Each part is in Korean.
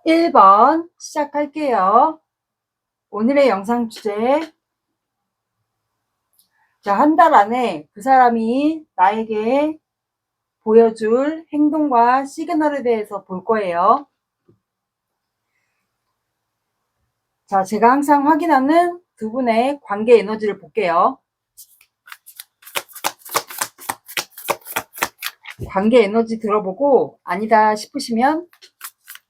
1번 시작할게요. 오늘의 영상 주제, 한 달 안에 그 사람이 나에게 보여줄 행동과 시그널에 대해서 볼 거예요. 제가 항상 확인하는 두 분의 관계 에너지를 볼게요. 관계 에너지 들어보고 아니다 싶으시면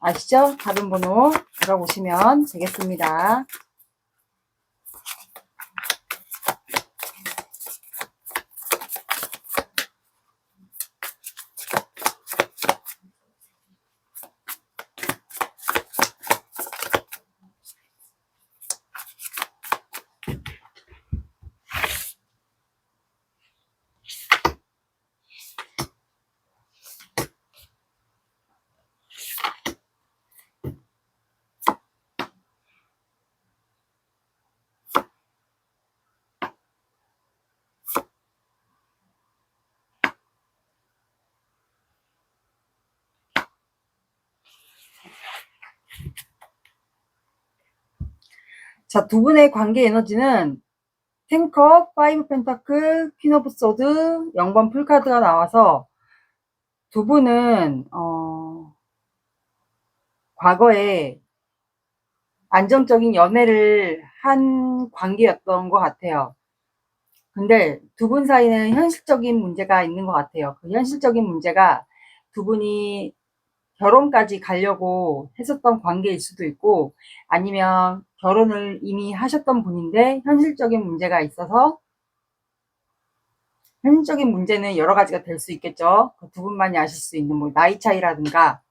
아시죠? 다른 번호 들어보시면 되겠습니다. 두 분의 관계 에너지는 텐컵, 5 펜타클, 퀸 오브 소드, 0번 풀카드가 나와서 두 분은 과거에 안정적인 연애를 한 관계였던 것 같아요. 근데 두 분 사이는 현실적인 문제가 있는 것 같아요. 그 현실적인 문제가 두 분이 결혼까지 가려고 했었던 관계일 수도 있고, 아니면 결혼을 이미 하셨던 분인데 현실적인 문제가 있어서, 현실적인 문제는 여러 가지가 될 수 있겠죠. 두 분만이 아실 수 있는 뭐 나이 차이라든가,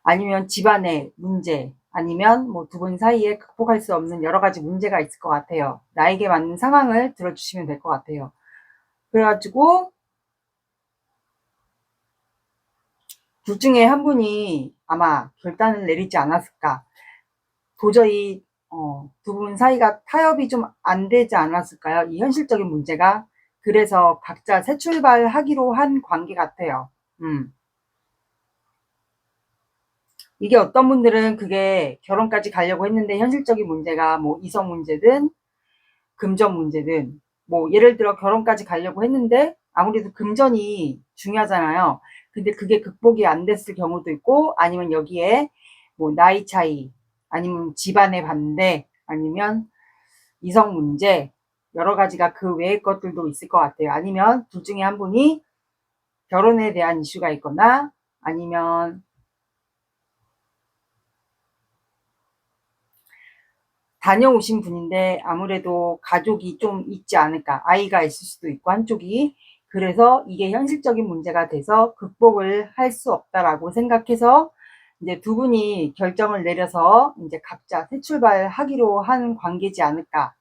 아니면 집안의 문제, 아니면 뭐 두 분 사이에 극복할 수 없는 여러 가지 문제가 있을 것 같아요. 나에게 맞는 상황을 들어주시면 될 것 같아요. 그래가지고 둘 중에 한 분이 아마 결단을 내리지 않았을까. 도저히 두 분 사이가 타협이 좀 안 되지 않았을까요? 이 현실적인 문제가. 그래서 각자 새 출발하기로 한 관계 같아요. 이게 어떤 분들은 그게 결혼까지 가려고 했는데 현실적인 문제가 뭐 이성 문제든 금전 문제든, 뭐 예를 들어 결혼까지 가려고 했는데 아무래도 금전이 중요하잖아요. 근데 그게 극복이 안 됐을 경우도 있고, 아니면 여기에 뭐 나이 차이, 아니면 집안의 반대, 아니면 이성 문제, 여러 가지가 그 외의 것들도 있을 것 같아요. 아니면 둘 중에 한 분이 결혼에 대한 이슈가 있거나, 아니면 다녀오신 분인데 아무래도 가족이 좀 있지 않을까, 아이가 있을 수도 있고 한쪽이. 그래서 이게 현실적인 문제가 돼서 극복을 할 수 없다라고 생각해서 이제 두 분이 결정을 내려서 이제 각자 새 출발하기로 한 관계지 않을까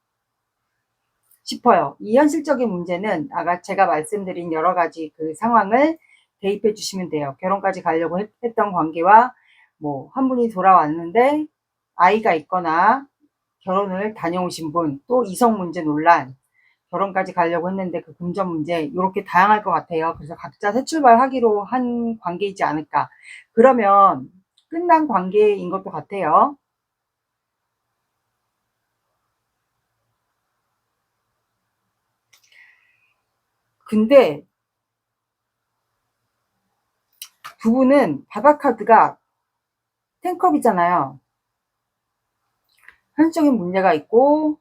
싶어요. 이 현실적인 문제는 아까 제가 말씀드린 여러 가지 그 상황을 대입해 주시면 돼요. 결혼까지 가려고 했던 관계와 뭐 한 분이 돌아왔는데 아이가 있거나 결혼을 다녀오신 분, 또 이성 문제 논란, 결혼까지 가려고 했는데 그 금전 문제, 이렇게 다양할 것 같아요. 그래서 각자 새 출발하기로 한 관계이지 않을까. 그러면 끝난 관계인 것도 같아요. 근데 두 분은 바다 카드가 텐컵이잖아요. 현실적인 문제가 있고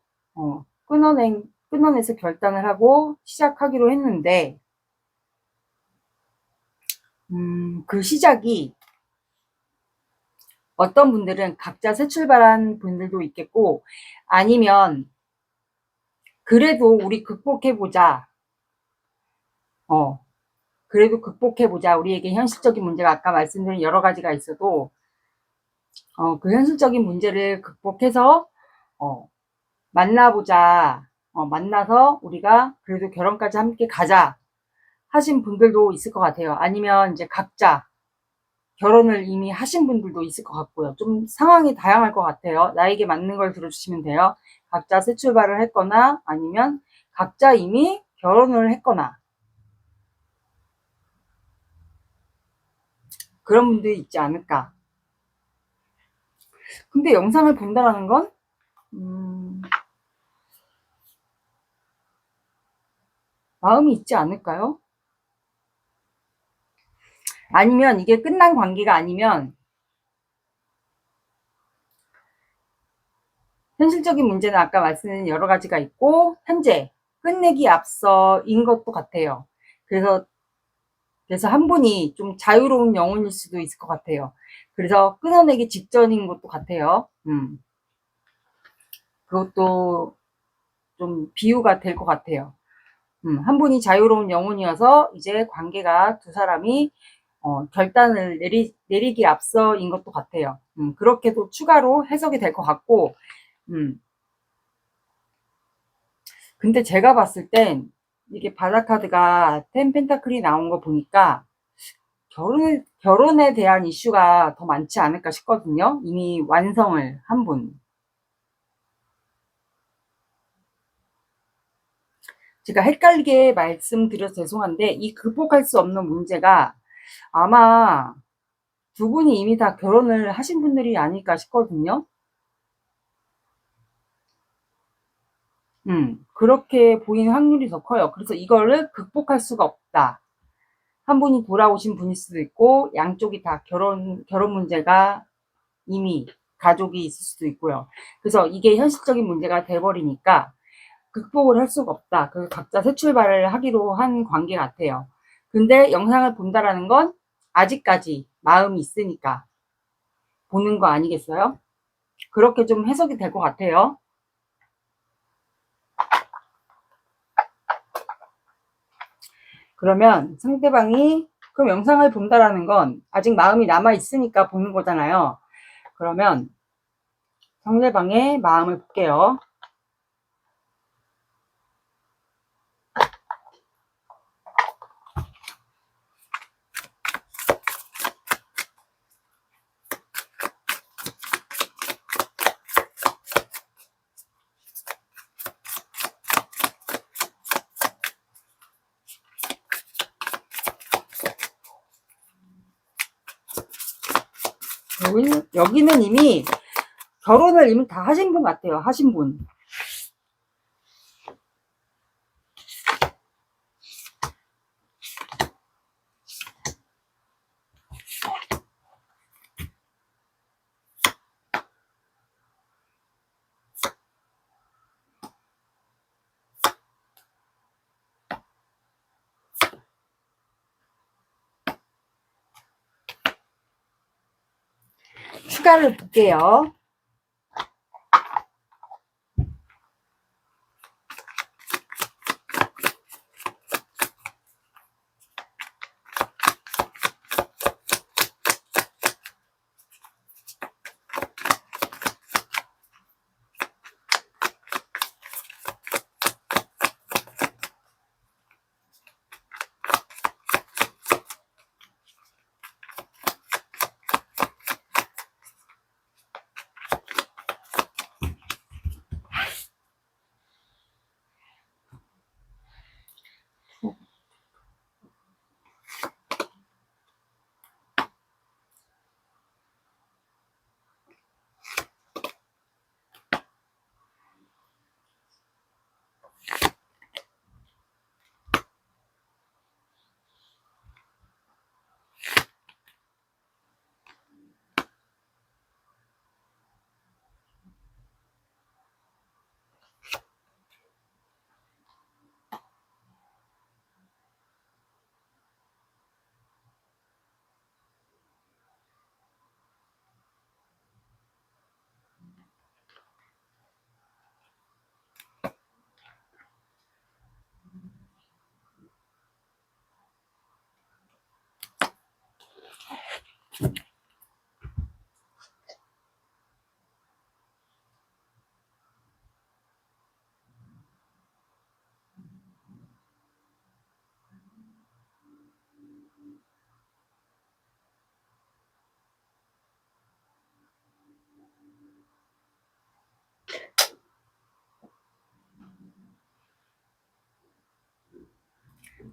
끊어내서 결단을 하고 시작하기로 했는데, 그 시작이 어떤 분들은 각자 새 출발한 분들도 있겠고, 아니면 그래도 우리 극복해보자. 그래도 극복해보자. 우리에게 현실적인 문제가 아까 말씀드린 여러 가지가 있어도, 그 현실적인 문제를 극복해서, 만나보자. 만나서 우리가 그래도 결혼까지 함께 가자. 하신 분들도 있을 것 같아요. 아니면 이제 각자 결혼을 이미 하신 분들도 있을 것 같고요. 좀 상황이 다양할 것 같아요. 나에게 맞는 걸 들어주시면 돼요. 각자 새 출발을 했거나, 아니면 각자 이미 결혼을 했거나, 그런 분들이 있지 않을까. 근데 영상을 본다라는 건, 마음이 있지 않을까요? 아니면 이게 끝난 관계가 아니면, 현실적인 문제는 아까 말씀드린 여러 가지가 있고, 현재 끝내기 앞서인 것도 같아요. 그래서 한 분이 좀 자유로운 영혼일 수도 있을 것 같아요. 그래서 끊어내기 직전인 것도 같아요. 그것도 좀 비유가 될 것 같아요. 한 분이 자유로운 영혼이어서 이제 관계가 두 사람이 결단을 내리기 앞서인 것도 같아요. 그렇게도 추가로 해석이 될 것 같고, 근데 제가 봤을 땐 이게 바다카드가 텐 펜타클이 나온 거 보니까 결혼에 대한 이슈가 더 많지 않을까 싶거든요. 이미 완성을 한 분. 제가 헷갈리게 말씀드려서 죄송한데, 이 극복할 수 없는 문제가 아마 두 분이 이미 다 결혼을 하신 분들이 아닐까 싶거든요. 그렇게 보이는 확률이 더 커요. 그래서 이거를 극복할 수가 없다. 한 분이 돌아오신 분일 수도 있고, 양쪽이 다 결혼 문제가 이미 가족이 있을 수도 있고요. 그래서 이게 현실적인 문제가 돼버리니까 극복을 할 수가 없다. 그래서 각자 새 출발을 하기로 한 관계 같아요. 근데 영상을 본다라는 건 아직까지 마음이 있으니까 보는 거 아니겠어요? 그렇게 좀 해석이 될 것 같아요. 그러면 상대방이 그럼 영상을 본다라는 건 아직 마음이 남아 있으니까 보는 거잖아요. 그러면 상대방의 마음을 볼게요. 여기는 이미 결혼을 이미 다 하신 분 같아요. 하신 분. 추가를 볼게요.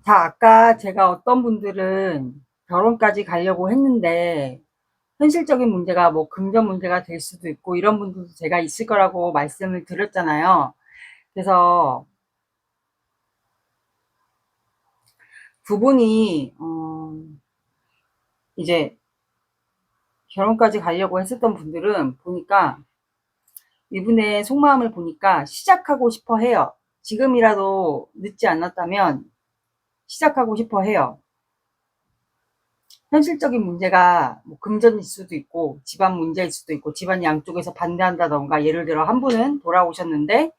자, 아까 제가 어떤 분들은 결혼까지 가려고 했는데 현실적인 문제가 뭐 금전 문제가 될 수도 있고 이런 분들도 제가 있을 거라고 말씀을 드렸잖아요. 그래서 두 분이 이제 결혼까지 가려고 했었던 분들은 보니까 이분의 속마음을 보니까 시작하고 싶어 해요. 지금이라도 늦지 않았다면 시작하고 싶어 해요. 현실적인 문제가 뭐 금전일 수도 있고 집안 문제일 수도 있고 집안 양쪽에서 반대한다던가, 예를 들어 한 분은 돌아오셨는데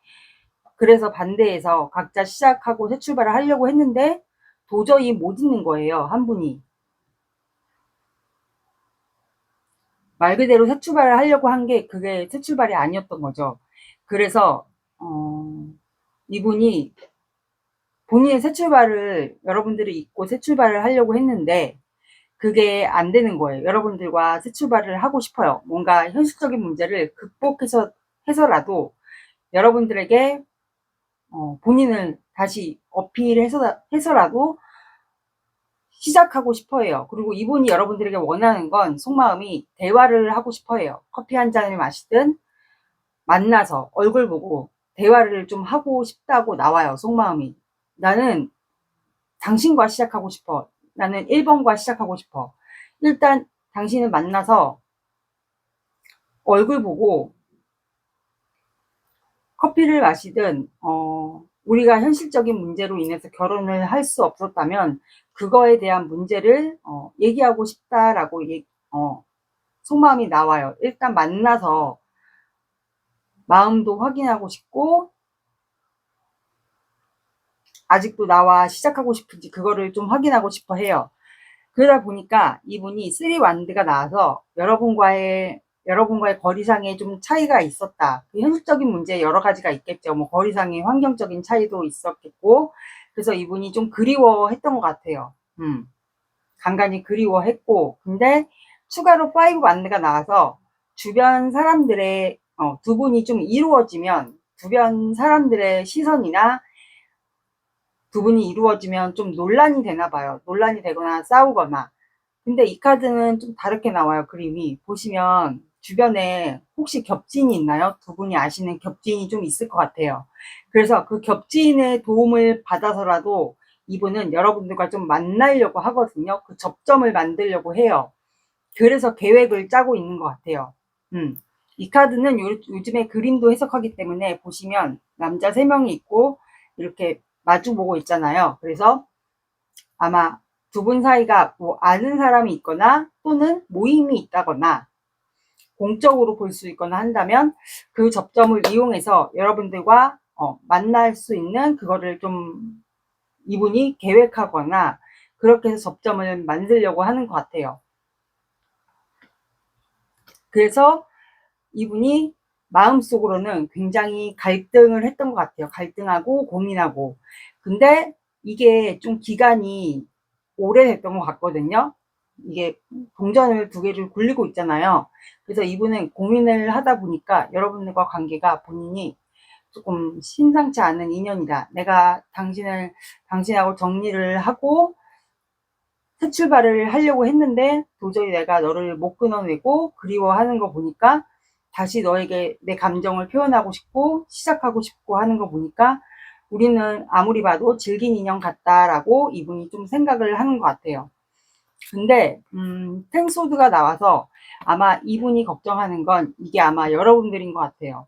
그래서 반대해서 각자 시작하고 새 출발을 하려고 했는데 도저히 못 있는 거예요. 한 분이 말 그대로 새 출발을 하려고 한 게 그게 새 출발이 아니었던 거죠. 그래서 이분이 본인의 새 출발을, 여러분들이 잊고 새 출발을 하려고 했는데 그게 안 되는 거예요. 여러분들과 새 출발을 하고 싶어요. 뭔가 현실적인 문제를 극복해서 해서라도 여러분들에게 본인을 다시 어필해서라도 시작하고 싶어 해요. 그리고 이분이 여러분들에게 원하는 건 속마음이 대화를 하고 싶어 해요. 커피 한 잔을 마시든 만나서 얼굴 보고 대화를 좀 하고 싶다고 나와요. 속마음이. 나는 당신과 시작하고 싶어. 나는 1번과 시작하고 싶어. 일단 당신을 만나서 얼굴 보고 커피를 마시든, 우리가 현실적인 문제로 인해서 결혼을 할 수 없었다면 그거에 대한 문제를 얘기하고 싶다라고 속마음이 나와요. 일단 만나서 마음도 확인하고 싶고 아직도 나와 시작하고 싶은지 그거를 좀 확인하고 싶어 해요. 그러다 보니까 이분이 3완드가 나와서 여러분과의 거리상에 좀 차이가 있었다. 그 현실적인 문제 여러 가지가 있겠죠. 뭐 거리상의 환경적인 차이도 있었겠고, 그래서 이분이 좀 그리워했던 것 같아요. 간간히 그리워했고, 근데 추가로 5완드가 나와서 주변 사람들의 두 분이 좀 이루어지면 주변 사람들의 시선이나 두 분이 이루어지면 좀 논란이 되나 봐요. 논란이 되거나 싸우거나. 근데 이 카드는 좀 다르게 나와요. 그림이 보시면 주변에 혹시 겹지인이 있나요? 두 분이 아시는 겹지인이 좀 있을 것 같아요. 그래서 그 겹지인의 도움을 받아서라도 이분은 여러분들과 좀 만나려고 하거든요. 그 접점을 만들려고 해요. 그래서 계획을 짜고 있는 것 같아요. 이 카드는 요즘에 그림도 해석하기 때문에 보시면 남자 3명이 있고 이렇게 마주보고 있잖아요. 그래서 아마 두 분 사이가 뭐 아는 사람이 있거나 또는 모임이 있다거나 공적으로 볼 수 있거나 한다면 그 접점을 이용해서 여러분들과 만날 수 있는 그거를 좀 이분이 계획하거나 그렇게 해서 접점을 만들려고 하는 것 같아요. 그래서 이분이 마음속으로는 굉장히 갈등을 했던 것 같아요. 갈등하고 고민하고. 근데 이게 좀 기간이 오래됐던 것 같거든요. 이게 동전을 두 개를 굴리고 있잖아요. 그래서 이분은 고민을 하다 보니까 여러분들과 관계가 본인이 조금 심상치 않은 인연이다. 내가 당신하고 정리를 하고 새 출발을 하려고 했는데 도저히 내가 너를 못 끊어내고 그리워하는 거 보니까 다시 너에게 내 감정을 표현하고 싶고 시작하고 싶고 하는 거 보니까 우리는 아무리 봐도 질긴 인연 같다라고 이분이 좀 생각을 하는 것 같아요. 근데 탱소드가 나와서 아마 이분이 걱정하는 건 이게 아마 여러분들인 것 같아요.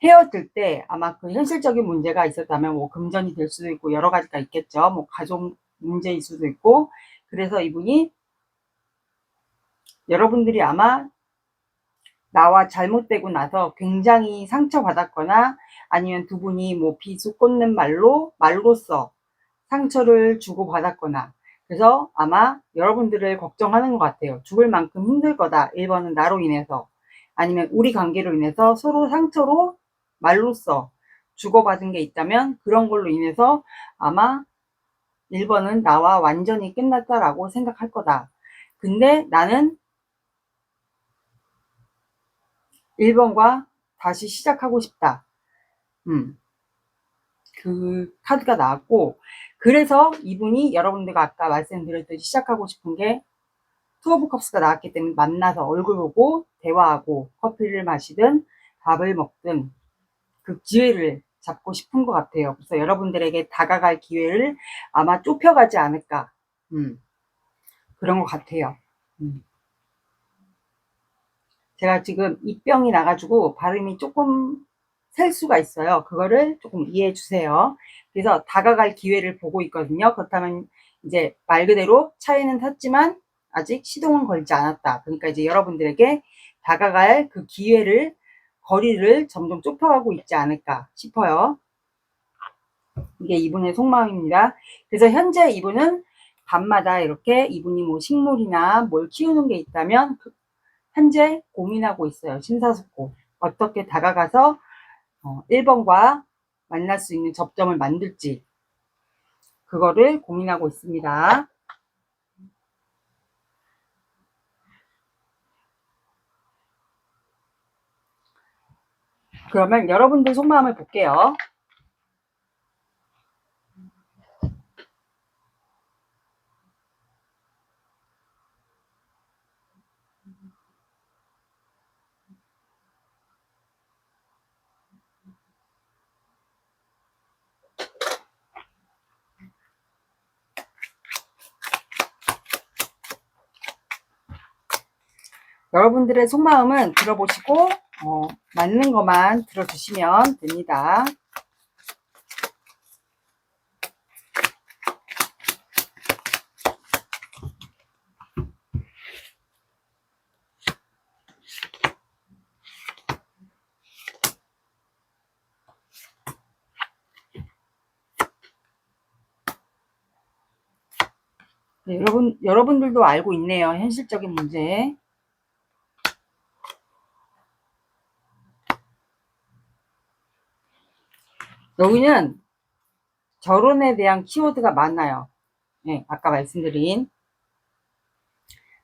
헤어질 때 아마 그 현실적인 문제가 있었다면 뭐 금전이 될 수도 있고 여러 가지가 있겠죠. 뭐 가족 문제일 수도 있고. 그래서 이분이 여러분들이 아마 나와 잘못되고 나서 굉장히 상처받았거나 아니면 두 분이 뭐 비수꽂는 말로써 상처를 주고받았거나 그래서 아마 여러분들을 걱정하는 것 같아요. 죽을 만큼 힘들 거다. 1번은 나로 인해서 아니면 우리 관계로 인해서 서로 상처로 말로써 주고받은 게 있다면 그런 걸로 인해서 아마 1번은 나와 완전히 끝났다라고 생각할 거다. 근데 나는 1번과 다시 시작하고 싶다. 그 카드가 나왔고 그래서 이분이 여러분들과 아까 말씀드렸듯이 시작하고 싶은 게 투 오브 컵스가 나왔기 때문에 만나서 얼굴 보고 대화하고 커피를 마시든 밥을 먹든 그 기회를 잡고 싶은 것 같아요. 그래서 여러분들에게 다가갈 기회를 아마 좁혀가지 않을까. 그런 것 같아요. 제가 지금 입병이 나가지고 발음이 조금 셀 수가 있어요. 그거를 조금 이해해 주세요. 그래서 다가갈 기회를 보고 있거든요. 그렇다면 이제 말 그대로 차에는 탔지만 아직 시동은 걸지 않았다. 그러니까 이제 여러분들에게 다가갈 그 기회를, 거리를 점점 좁혀가고 있지 않을까 싶어요. 이게 이분의 속마음입니다. 그래서 현재 이분은 밤마다 이렇게 이분이 뭐 식물이나 뭘 키우는 게 있다면 현재 고민하고 있어요. 심사숙고. 어떻게 다가가서 1번과 만날 수 있는 접점을 만들지, 그거를 고민하고 있습니다. 그러면 여러분들 속마음을 볼게요. 여러분들의 속마음은 들어보시고 맞는 것만 들어주시면 됩니다. 네, 여러분들도 알고 있네요. 현실적인 문제. 여기는 결혼에 대한 키워드가 많아요. 네, 아까 말씀드린.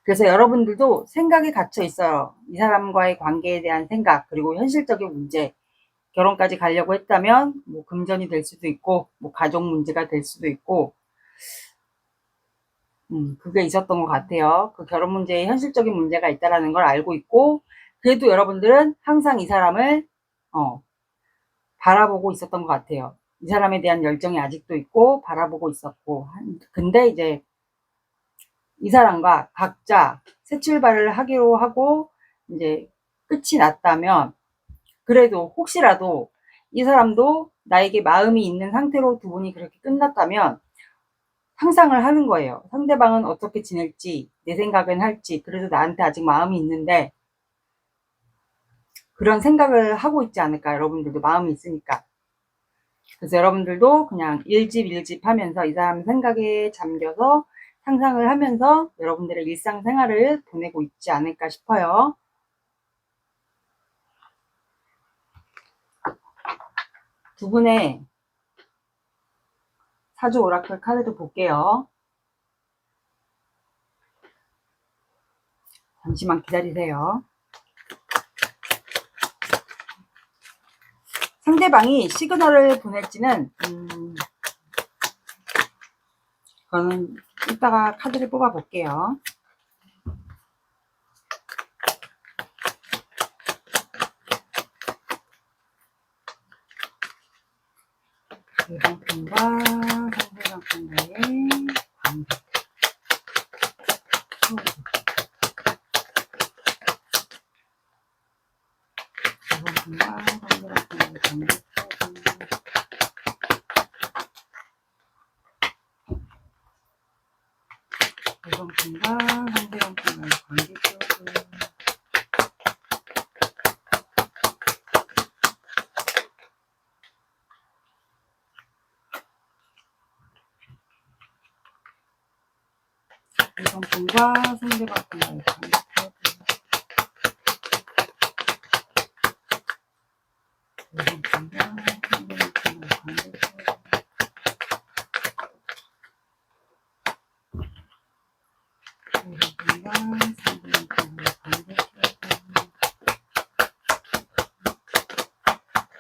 그래서 여러분들도 생각이 갇혀 있어요. 이 사람과의 관계에 대한 생각, 그리고 현실적인 문제. 결혼까지 가려고 했다면 뭐 금전이 될 수도 있고 뭐 가족 문제가 될 수도 있고 그게 있었던 것 같아요. 그 결혼 문제에 현실적인 문제가 있다라는 걸 알고 있고, 그래도 여러분들은 항상 이 사람을 바라보고 있었던 것 같아요. 이 사람에 대한 열정이 아직도 있고 바라보고 있었고, 근데 이제 이 사람과 각자 새 출발을 하기로 하고 이제 끝이 났다면, 그래도 혹시라도 이 사람도 나에게 마음이 있는 상태로 두 분이 그렇게 끝났다면 상상을 하는 거예요. 상대방은 어떻게 지낼지, 내 생각은 할지, 그래도 나한테 아직 마음이 있는데, 그런 생각을 하고 있지 않을까. 여러분들도 마음이 있으니까. 그래서 여러분들도 그냥 일집 하면서 이 사람 생각에 잠겨서 상상을 하면서 여러분들의 일상생활을 보내고 있지 않을까 싶어요. 두 분의 사주 오라클 카드도 볼게요. 잠시만 기다리세요. 상대방이 시그널을 보낼지는 저는 이따가 카드를 뽑아 볼게요. 상대방과 상대방과의 관계. 상대방과 상대방과의 관계. 상대방과 상대방과의 관계. 여성분과 상대방과의 관계. 여성분과 상대방과의 관계. 여성분과 상대방과의 관계.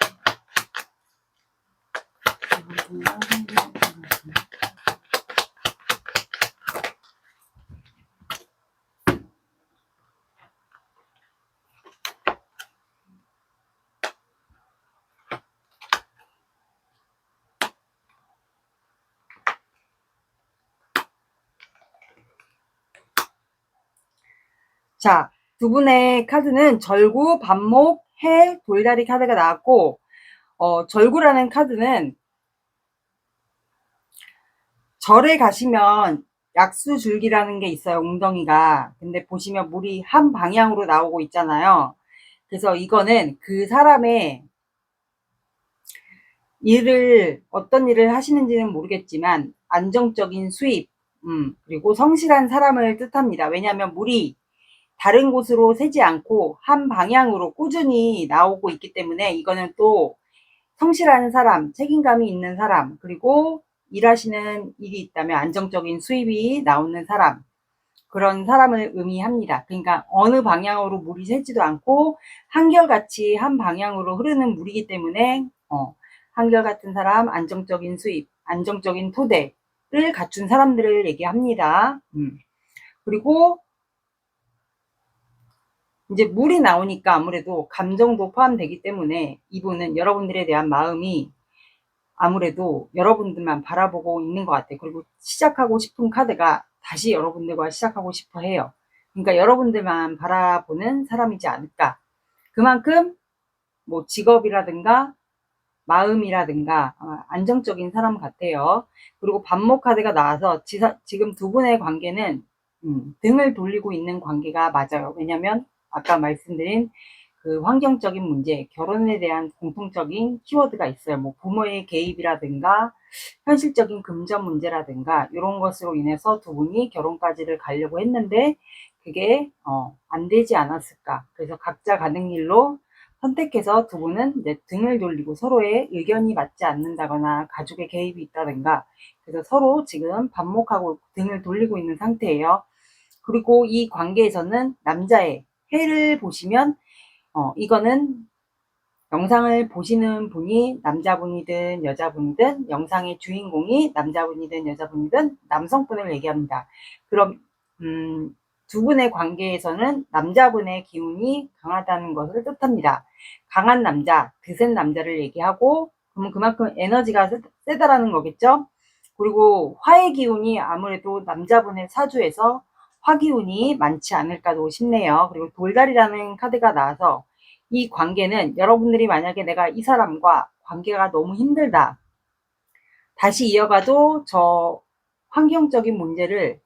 자, 두 분의 카드는 절구, 반목, 해, 돌다리 카드가 나왔고, 절구라는 카드는 절에 가시면 약수줄기라는 게 있어요, 웅덩이가. 근데 보시면 물이 한 방향으로 나오고 있잖아요. 그래서 이거는 그 사람의 어떤 일을 하시는지는 모르겠지만, 안정적인 수입, 그리고 성실한 사람을 뜻합니다. 왜냐하면 물이 다른 곳으로 새지 않고 한 방향으로 꾸준히 나오고 있기 때문에 이거는 또 성실한 사람, 책임감이 있는 사람, 그리고 일하시는 일이 있다면 안정적인 수입이 나오는 사람, 그런 사람을 의미합니다. 그러니까 어느 방향으로 물이 새지도 않고 한결같이 한 방향으로 흐르는 물이기 때문에 한결같은 사람, 안정적인 수입, 안정적인 토대를 갖춘 사람들을 얘기합니다. 그리고 이제 물이 나오니까 아무래도 감정도 포함되기 때문에 이분은 여러분들에 대한 마음이 아무래도 여러분들만 바라보고 있는 것 같아요. 그리고 시작하고 싶은 카드가 다시 여러분들과 시작하고 싶어 해요. 그러니까 여러분들만 바라보는 사람이지 않을까. 그만큼 뭐 직업이라든가 마음이라든가 안정적인 사람 같아요. 그리고 반목 카드가 나와서 지금 두 분의 관계는 등을 돌리고 있는 관계가 맞아요. 왜냐면 아까 말씀드린 그 환경적인 문제, 결혼에 대한 공통적인 키워드가 있어요. 뭐 부모의 개입이라든가 현실적인 금전 문제라든가 이런 것으로 인해서 두 분이 결혼까지를 가려고 했는데 그게 안 되지 않았을까. 그래서 각자 가는 길로 선택해서 두 분은 이제 등을 돌리고 서로의 의견이 맞지 않는다거나 가족의 개입이 있다든가 그래서 서로 지금 반목하고 등을 돌리고 있는 상태예요. 그리고 이 관계에서는 남자의 해를 보시면 이거는 영상을 보시는 분이 남자분이든 여자분이든 영상의 주인공이 남자분이든 여자분이든 남성분을 얘기합니다. 그럼 두 분의 관계에서는 남자분의 기운이 강하다는 것을 뜻합니다. 강한 남자, 드센 남자를 얘기하고 그러면 그만큼 에너지가 세다라는 거겠죠. 그리고 화의 기운이 아무래도 남자분의 사주에서 화기운이 많지 않을까도 싶네요. 그리고 돌다리라는 카드가 나와서 이 관계는 여러분들이 만약에 내가 이 사람과 관계가 너무 힘들다. 다시 이어가도 저 환경적인 문제를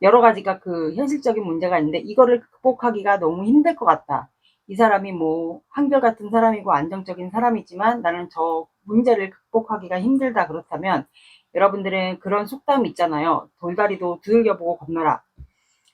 여러 가지가 그 현실적인 문제가 있는데 이거를 극복하기가 너무 힘들 것 같다. 이 사람이 뭐 한결같은 사람이고 안정적인 사람이지만 나는 저 문제를 극복하기가 힘들다. 그렇다면 여러분들은 그런 속담이 있잖아요. 돌다리도 두들겨보고 건너라.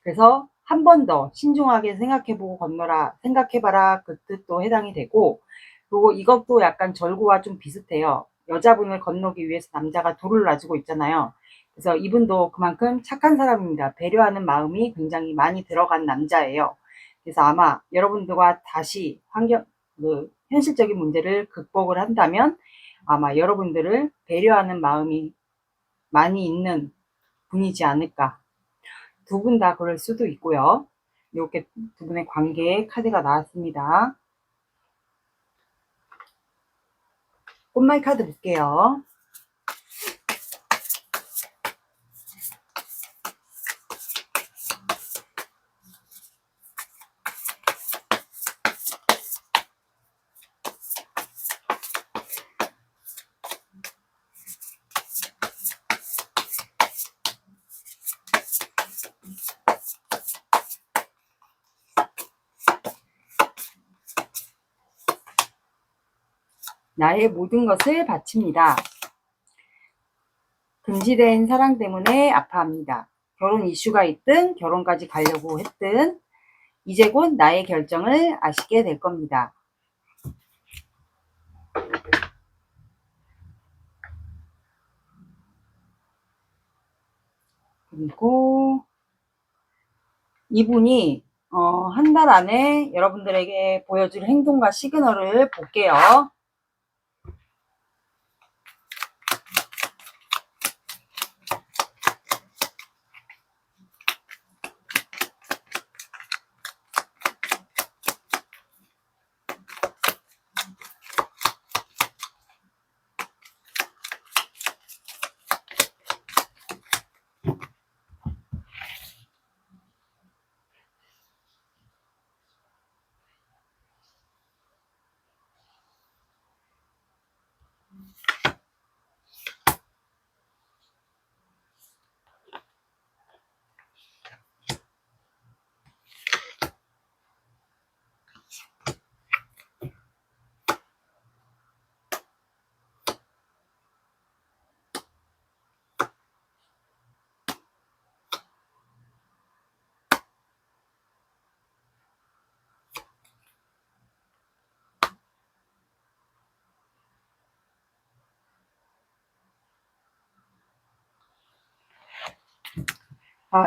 그래서 한 번 더 신중하게 생각해보고 건너라, 생각해봐라 그 뜻도 해당이 되고 그리고 이것도 약간 절구와 좀 비슷해요. 여자분을 건너기 위해서 남자가 돌을 놔주고 있잖아요. 그래서 이분도 그만큼 착한 사람입니다. 배려하는 마음이 굉장히 많이 들어간 남자예요. 그래서 아마 여러분들과 다시 현실적인 문제를 극복을 한다면 아마 여러분들을 배려하는 마음이 많이 있는 분이지 않을까. 두 분 다 그럴 수도 있고요. 이렇게 두 분의 관계에 카드가 나왔습니다. 꽃말 카드 볼게요. 나의 모든 것을 바칩니다. 금지된 사랑 때문에 아파합니다. 결혼 이슈가 있든 결혼까지 가려고 했든 이제 곧 나의 결정을 아시게 될 겁니다. 그리고 이분이 한 달 안에 여러분들에게 보여줄 행동과 시그널을 볼게요.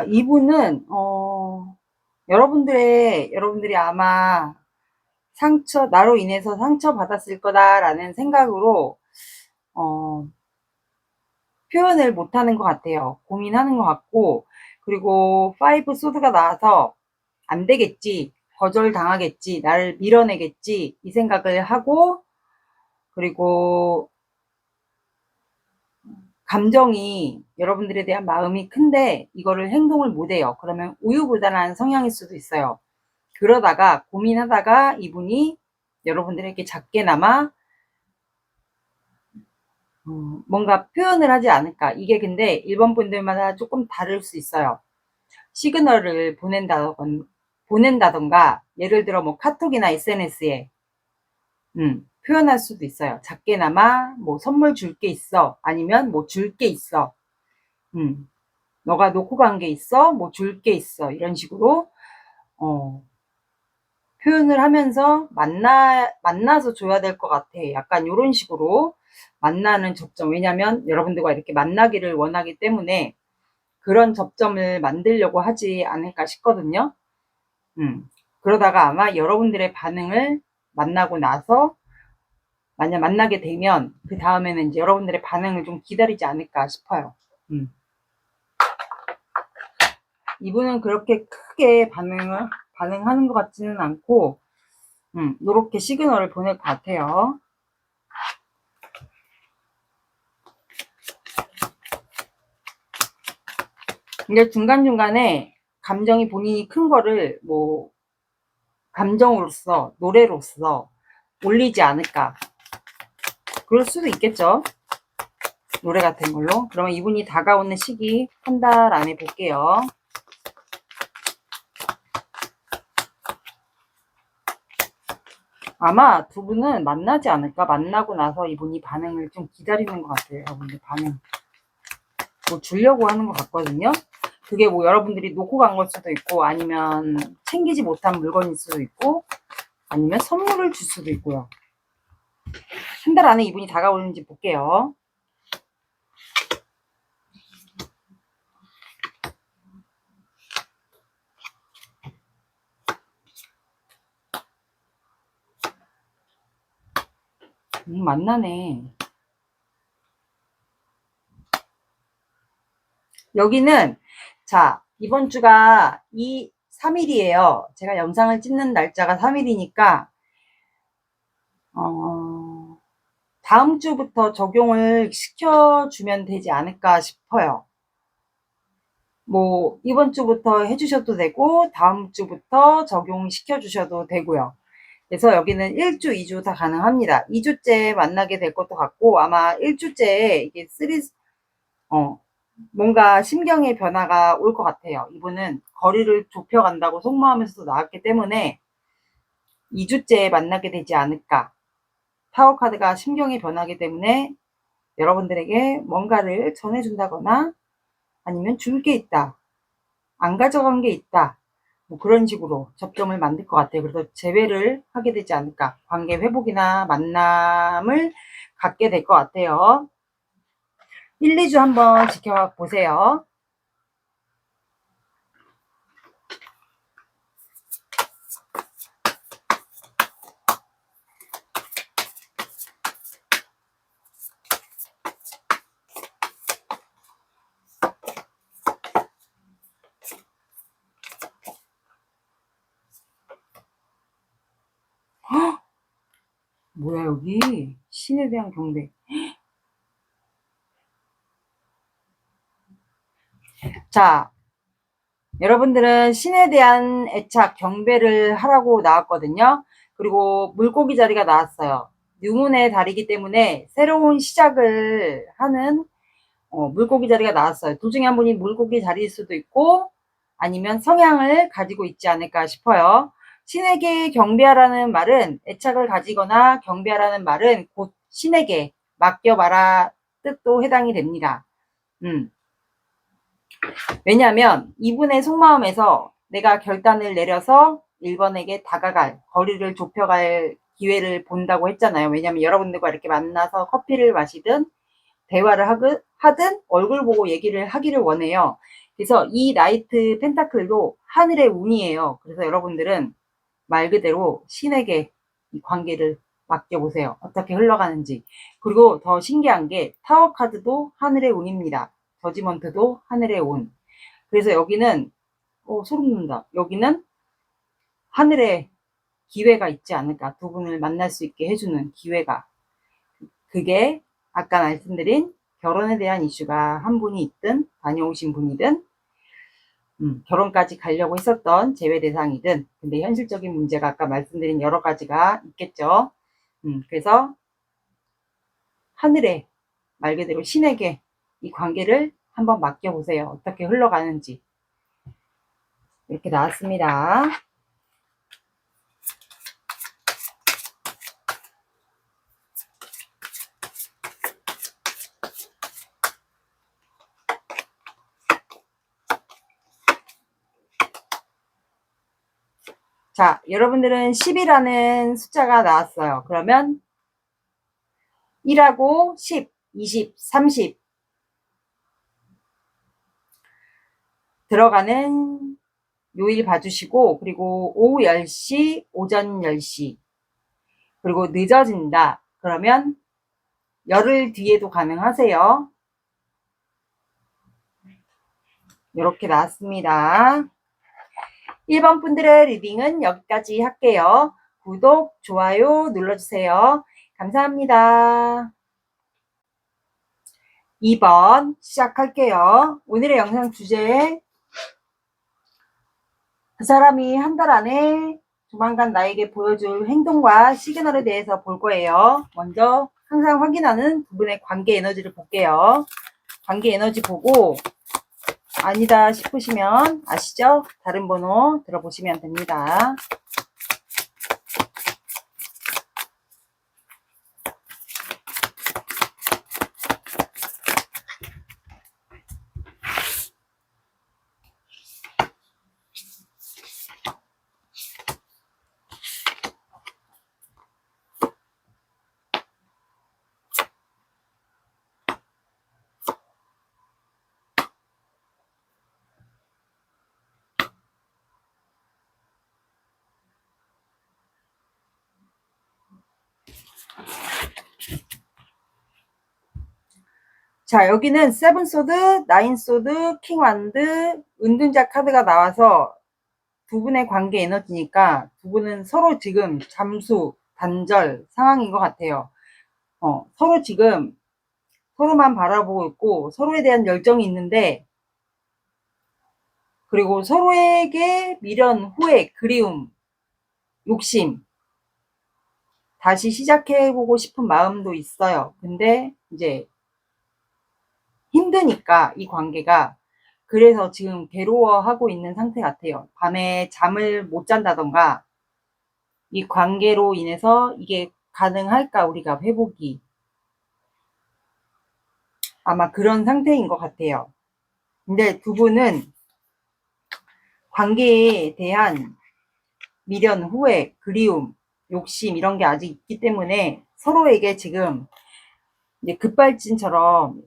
이분은, 여러분들이 아마 나로 인해서 상처받았을 거다라는 생각으로, 어, 표현을 못하는 것 같아요. 고민하는 것 같고, 그리고 파이브 소드가 나와서 안 되겠지, 거절당하겠지, 나를 밀어내겠지, 이 생각을 하고, 그리고 감정이, 여러분들에 대한 마음이 큰데 이거를 행동을 못해요. 그러면 우유부단한 성향일 수도 있어요. 그러다가 고민하다가 이분이 여러분들에게 작게나마 뭔가 표현을 하지 않을까. 이게 근데 일본 분들마다 조금 다를 수 있어요. 시그널을 보낸다던가 예를 들어 뭐 카톡이나 SNS에 표현할 수도 있어요. 작게나마 뭐 선물 줄 게 있어, 아니면 뭐 줄 게 있어, 너가 놓고 간 게 있어, 뭐 줄 게 있어, 이런 식으로 표현을 하면서 만나서 줘야 될 것 같아. 약간 이런 식으로 만나는 접점. 왜냐면 여러분들과 이렇게 만나기를 원하기 때문에 그런 접점을 만들려고 하지 않을까 싶거든요. 그러다가 아마 여러분들의 반응을 만나고 나서 만약 만나게 되면 그 다음에는 이제 여러분들의 반응을 좀 기다리지 않을까 싶어요. 이분은 그렇게 크게 반응하는 것 같지는 않고, 이렇게 시그널을 보낼 것 같아요. 근데 중간중간에 감정이 본인이 큰 거를 뭐 감정으로서, 노래로서 올리지 않을까. 그럴 수도 있겠죠. 노래 같은 걸로. 그러면 이분이 다가오는 시기 한 달 안에 볼게요. 아마 두 분은 만나지 않을까. 만나고 나서 이분이 반응을 좀 기다리는 것 같아요. 여러분들 반응 뭐 주려고 하는 것 같거든요. 그게 뭐 여러분들이 놓고 간 걸 수도 있고, 아니면 챙기지 못한 물건일 수도 있고, 아니면 선물을 줄 수도 있고요. 한 달 안에 이분이 다가오는지 볼게요. 만나네. 여기는, 자, 이번 주가 3일이에요. 제가 영상을 찍는 날짜가 3일이니까, 다음 주부터 적용을 시켜주면 되지 않을까 싶어요. 뭐, 이번 주부터 해주셔도 되고, 다음 주부터 적용시켜 주셔도 되고요. 그래서 여기는 1주, 2주 다 가능합니다. 2주째 만나게 될 것도 같고, 아마 1주째에 이게 뭔가 심경의 변화가 올 것 같아요. 이분은 거리를 좁혀간다고 속마음에서도 나왔기 때문에 2주째에 만나게 되지 않을까. 타워 카드가 심경의 변화기 때문에 여러분들에게 뭔가를 전해준다거나 아니면 줄 게 있다, 안 가져간 게 있다, 뭐 그런 식으로 접점을 만들 것 같아요. 그래서 재회를 하게 되지 않을까. 관계 회복이나 만남을 갖게 될 것 같아요. 1, 2주 한번 지켜보세요. 헉! 뭐야 여기 신에 대한 경배. 자, 여러분들은 신에 대한 애착, 경배를 하라고 나왔거든요. 그리고 물고기 자리가 나왔어요. 유문의 달이기 때문에 새로운 시작을 하는 물고기 자리가 나왔어요. 둘 중에 한 분이 물고기 자리일 수도 있고, 아니면 성향을 가지고 있지 않을까 싶어요. 신에게 경배하라는 말은, 애착을 가지거나 경배하라는 말은 곧 신에게 맡겨봐라 뜻도 해당이 됩니다. 왜냐하면 이분의 속마음에서 내가 결단을 내려서 1번에게 다가갈, 거리를 좁혀갈 기회를 본다고 했잖아요. 왜냐하면 여러분들과 이렇게 만나서 커피를 마시든 대화를 하든 얼굴 보고 얘기를 하기를 원해요. 그래서 이 나이트 펜타클도 하늘의 운이에요. 그래서 여러분들은 말 그대로 신에게 이 관계를 맡겨보세요. 어떻게 흘러가는지. 그리고 더 신기한 게 타워 카드도 하늘의 운입니다. 저지먼트도 하늘의 운. 그래서 여기는 소름 돋는다. 여기는 하늘의 기회가 있지 않을까. 두 분을 만날 수 있게 해주는 기회가. 그게 아까 말씀드린 결혼에 대한 이슈가 한 분이 있든 다녀오신 분이든 결혼까지 가려고 했었던 제외 대상이든 근데 현실적인 문제가 아까 말씀드린 여러 가지가 있겠죠. 그래서 하늘에 말 그대로 신에게 이 관계를 한번 맡겨보세요. 어떻게 흘러가는지. 이렇게 나왔습니다. 자, 여러분들은 10이라는 숫자가 나왔어요. 그러면 1하고 10, 20, 30 들어가는 요일 봐주시고 그리고 오후 10시, 오전 10시 그리고 늦어진다. 그러면 열흘 뒤에도 가능하세요. 이렇게 나왔습니다. 1번 분들의 리딩은 여기까지 할게요. 구독, 좋아요 눌러주세요. 감사합니다. 2번 시작할게요. 오늘의 영상 주제 그 사람이 한 달 안에 조만간 나에게 보여줄 행동과 시그널에 대해서 볼 거예요. 먼저 항상 확인하는 두 분의 관계 에너지를 볼게요. 관계 에너지 보고 아니다 싶으시면 아시죠? 다른 번호 들어보시면 됩니다. 자, 여기는 세븐 소드, 나인 소드, 킹 완드, 은둔자 카드가 나와서 두 분의 관계 에너지니까 두 분은 서로 지금 잠수, 단절 상황인 것 같아요. 서로 지금 서로만 바라보고 있고 서로에 대한 열정이 있는데 그리고 서로에게 미련, 후회, 그리움, 욕심 다시 시작해보고 싶은 마음도 있어요. 근데 이제 힘드니까 이 관계가 그래서 지금 괴로워하고 있는 상태 같아요. 밤에 잠을 못 잔다던가 이 관계로 인해서 이게 가능할까 우리가 회복이 아마 그런 상태인 것 같아요. 근데 두 분은 관계에 대한 미련, 후회, 그리움, 욕심 이런 게 아직 있기 때문에 서로에게 지금 이제 급발진처럼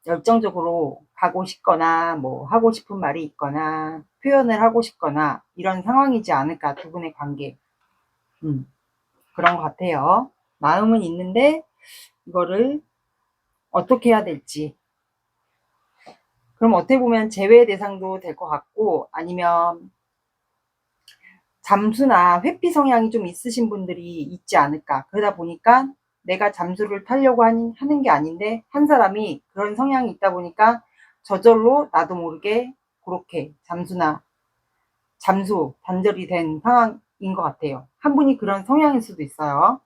열정적으로 가고 싶거나 뭐 하고 싶은 말이 있거나 표현을 하고 싶거나 이런 상황이지 않을까 두 분의 관계 그런 것 같아요. 마음은 있는데 이거를 어떻게 해야 될지 그럼 어떻게 보면 제외 대상도 될 것 같고 아니면 잠수나 회피 성향이 좀 있으신 분들이 있지 않을까. 그러다 보니까 내가 잠수를 타려고 하는 게 아닌데 한 사람이 그런 성향이 있다 보니까 저절로 나도 모르게 그렇게 잠수, 단절이 된 상황인 것 같아요. 한 분이 그런 성향일 수도 있어요.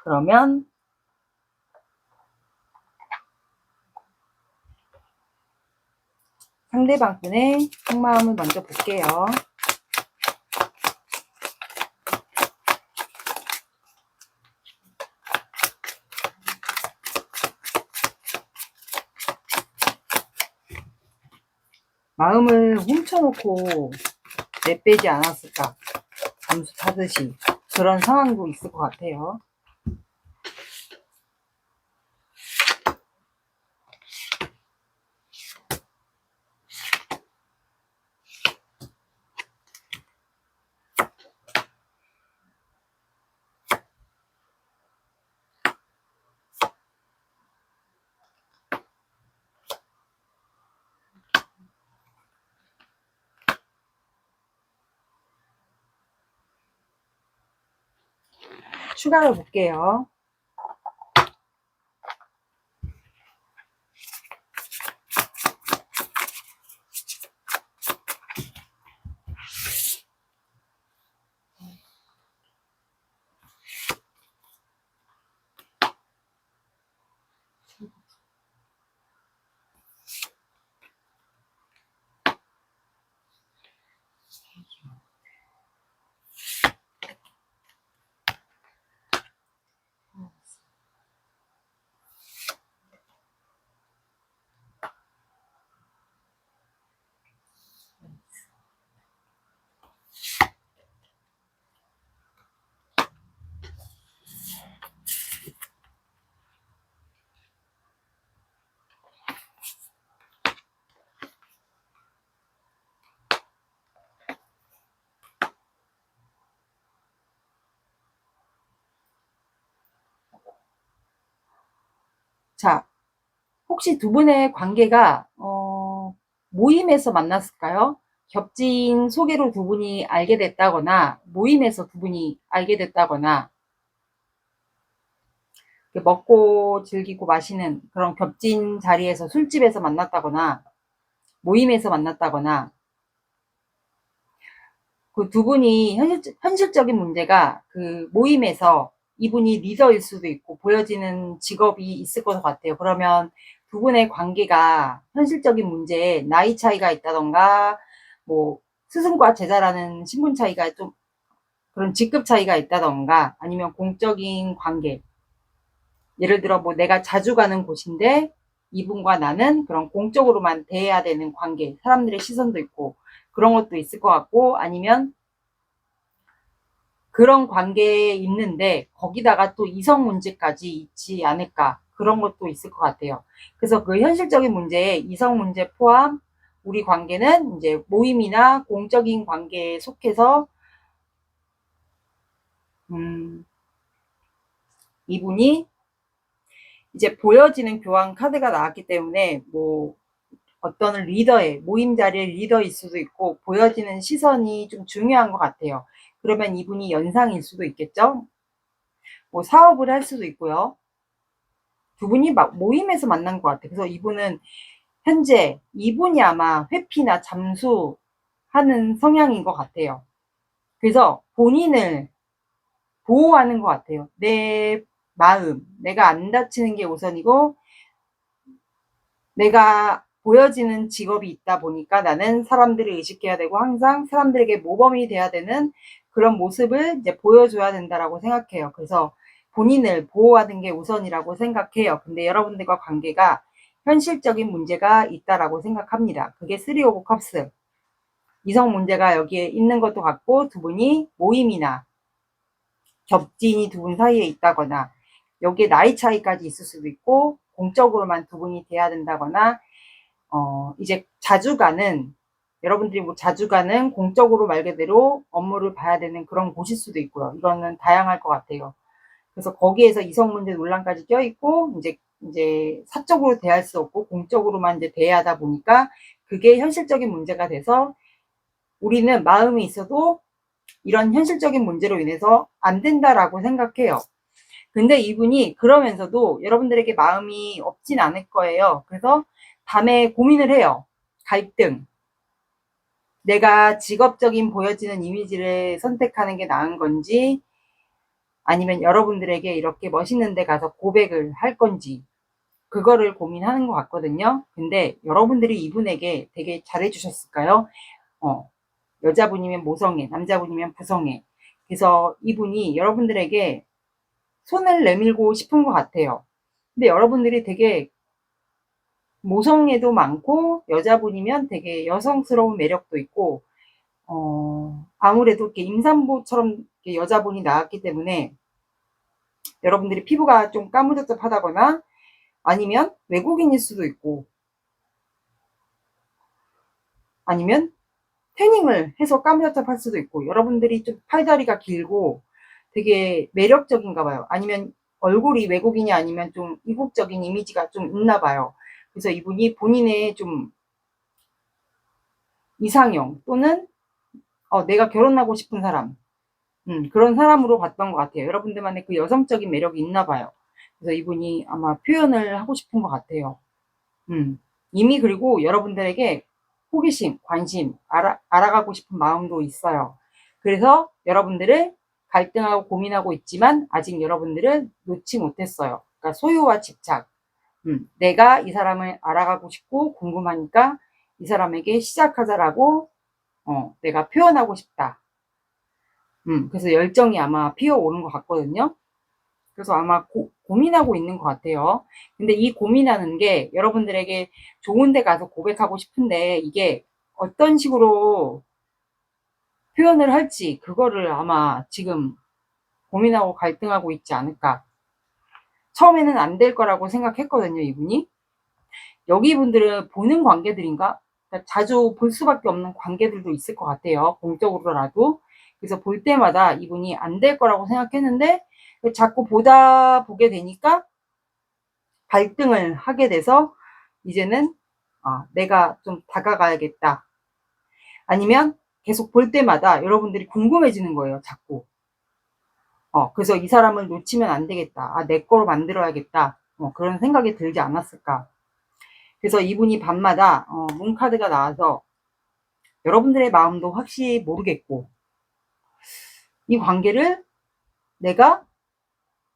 그러면 상대방 분의 속마음을 먼저 볼게요. 마음을 훔쳐놓고 내빼지 않았을까. 잠수 타듯이. 그런 상황도 있을 것 같아요. 추가해 볼게요. 자, 혹시 두 분의 관계가 모임에서 만났을까요? 겹친 소개로 두 분이 알게 됐다거나 모임에서 두 분이 알게 됐다거나 먹고 즐기고 마시는 그런 겹친 자리에서 술집에서 만났다거나 모임에서 만났다거나 그 두 분이 현실적인 문제가 그 모임에서 이분이 리더일 수도 있고 보여지는 직업이 있을 것 같아요. 그러면 두 분의 관계가 현실적인 문제에 나이 차이가 있다던가 뭐 스승과 제자라는 신분 차이가 좀 그런 직급 차이가 있다던가 아니면 공적인 관계 예를 들어 뭐 내가 자주 가는 곳인데 이분과 나는 그런 공적으로만 대해야 되는 관계 사람들의 시선도 있고 그런 것도 있을 것 같고 아니면 그런 관계에 있는데 거기다가 또 이성 문제까지 있지 않을까 그런 것도 있을 것 같아요. 그래서 그 현실적인 문제에 이성 문제 포함 우리 관계는 이제 모임이나 공적인 관계에 속해서 이분이 이제 보여지는 교환 카드가 나왔기 때문에 뭐 어떤 리더의 모임 자리의 리더일 수도 있고 보여지는 시선이 좀 중요한 것 같아요. 그러면 이분이 연상일 수도 있겠죠. 뭐 사업을 할 수도 있고요. 두 분이 막 모임에서 만난 것 같아요. 그래서 이분은 현재 이분이 아마 회피나 잠수하는 성향인 것 같아요. 그래서 본인을 보호하는 것 같아요. 내 마음, 내가 안 다치는 게 우선이고 내가 보여지는 직업이 있다 보니까 나는 사람들을 의식해야 되고 항상 사람들에게 모범이 돼야 되는 그런 모습을 이제 보여줘야 된다라고 생각해요. 그래서 본인을 보호하는 게 우선이라고 생각해요. 근데 여러분들과 관계가 현실적인 문제가 있다라고 생각합니다. 그게 3 오브 컵스. 이성 문제가 여기에 있는 것도 같고 두 분이 모임이나 겹진이 두 분 사이에 있다거나 여기에 나이 차이까지 있을 수도 있고 공적으로만 두 분이 돼야 된다거나 이제 자주 가는 여러분들이 뭐 자주 가는 공적으로 말 그대로 업무를 봐야 되는 그런 곳일 수도 있고요. 이거는 다양할 것 같아요. 그래서 거기에서 이성 문제 논란까지 껴있고 이제 사적으로 대할 수 없고 공적으로만 이제 대해야 하다 보니까 그게 현실적인 문제가 돼서 우리는 마음이 있어도 이런 현실적인 문제로 인해서 안 된다라고 생각해요. 근데 이분이 그러면서도 여러분들에게 마음이 없진 않을 거예요. 그래서 밤에 고민을 해요. 갈등. 내가 직업적인 보여지는 이미지를 선택하는 게 나은 건지 아니면 여러분들에게 이렇게 멋있는 데 가서 고백을 할 건지 그거를 고민하는 것 같거든요. 근데 여러분들이 이분에게 되게 잘해주셨을까요? 여자분이면 모성애, 남자분이면 부성애. 그래서 이분이 여러분들에게 손을 내밀고 싶은 것 같아요. 근데 여러분들이 되게 모성애도 많고 여자분이면 되게 여성스러운 매력도 있고 아무래도 이렇게 임산부처럼 이렇게 여자분이 나왔기 때문에 여러분들이 피부가 좀 까무잡잡하다거나 아니면 외국인일 수도 있고 아니면 태닝을 해서 까무잡잡할 수도 있고 여러분들이 좀 팔다리가 길고 되게 매력적인가 봐요. 아니면 얼굴이 외국인이 아니면 좀 이국적인 이미지가 좀 있나 봐요. 그래서 이분이 본인의 좀 이상형 또는 내가 결혼하고 싶은 사람 그런 사람으로 봤던 것 같아요. 여러분들만의 그 여성적인 매력이 있나 봐요. 그래서 이분이 아마 표현을 하고 싶은 것 같아요. 이미 그리고 여러분들에게 호기심, 관심, 알아가고 싶은 마음도 있어요. 그래서 여러분들을 갈등하고 고민하고 있지만 아직 여러분들은 놓지 못했어요. 그러니까 소유와 집착. 내가 이 사람을 알아가고 싶고 궁금하니까 이 사람에게 시작하자라고 내가 표현하고 싶다. 그래서 열정이 아마 피어오는 것 같거든요. 그래서 아마 고민하고 있는 것 같아요. 근데 이 고민하는 게 여러분들에게 좋은 데 가서 고백하고 싶은데 이게 어떤 식으로 표현을 할지 그거를 아마 지금 고민하고 갈등하고 있지 않을까. 처음에는 안 될 거라고 생각했거든요, 이분이. 여기 분들은 보는 관계들인가? 그러니까 자주 볼 수밖에 없는 관계들도 있을 것 같아요. 공적으로라도. 그래서 볼 때마다 이분이 안 될 거라고 생각했는데 자꾸 보게 되니까 갈등을 하게 돼서 이제는 내가 좀 다가가야겠다. 아니면 계속 볼 때마다 여러분들이 궁금해지는 거예요. 자꾸. 그래서 이 사람을 놓치면 안 되겠다. 내 거로 만들어야겠다. 그런 생각이 들지 않았을까. 그래서 이분이 밤마다 문카드가 나와서 여러분들의 마음도 확실히 모르겠고 이 관계를 내가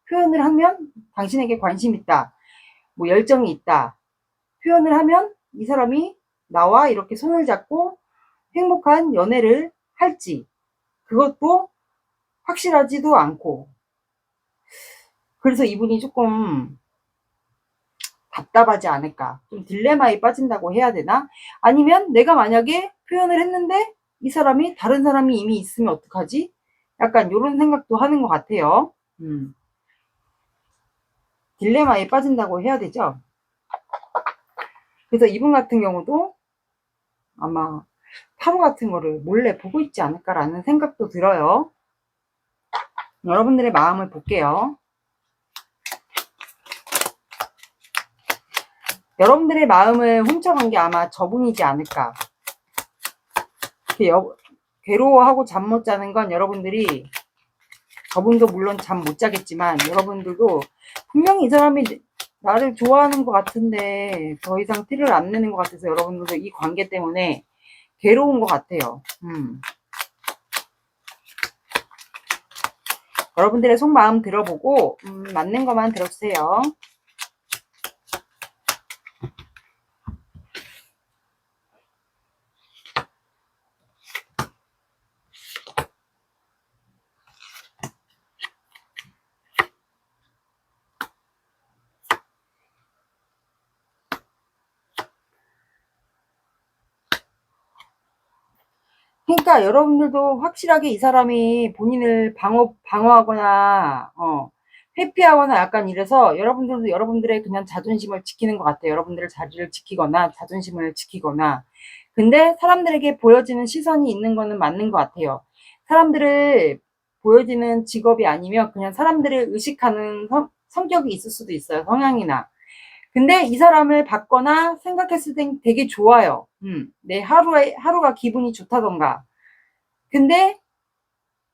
표현을 하면 당신에게 관심 있다. 뭐 열정이 있다. 표현을 하면 이 사람이 나와 이렇게 손을 잡고 행복한 연애를 할지 그것도 확실하지도 않고 그래서 이분이 조금 답답하지 않을까. 좀 딜레마에 빠진다고 해야 되나? 아니면 내가 만약에 표현을 했는데 이 사람이 다른 사람이 이미 있으면 어떡하지? 약간 이런 생각도 하는 것 같아요. 딜레마에 빠진다고 해야 되죠. 그래서 이분 같은 경우도 아마 타로 같은 거를 몰래 보고 있지 않을까라는 생각도 들어요. 여러분들의 마음을 볼게요. 여러분들의 마음을 훔쳐간 게 아마 저분이지 않을까. 괴로워하고 잠 못 자는 건 여러분들이 저분도 물론 잠 못 자겠지만 여러분들도 분명히 이 사람이 나를 좋아하는 것 같은데 더 이상 티를 안 내는 것 같아서 여러분들도 이 관계 때문에 괴로운 것 같아요. 여러분들의 속마음 들어보고 맞는 것만 들어주세요. 그러니까 여러분들도 확실하게 이 사람이 본인을 방어하거나 회피하거나 약간 이래서 여러분들도 여러분들의 그냥 자존심을 지키는 것 같아요. 여러분들의 자리를 지키거나 자존심을 지키거나. 근데 사람들에게 보여지는 시선이 있는 거는 맞는 것 같아요. 사람들을 보여지는 직업이 아니면 그냥 사람들을 의식하는 성격이 있을 수도 있어요. 성향이나. 근데 이 사람을 봤거나 생각했을 땐 되게 좋아요. 내 하루가 기분이 좋다던가. 근데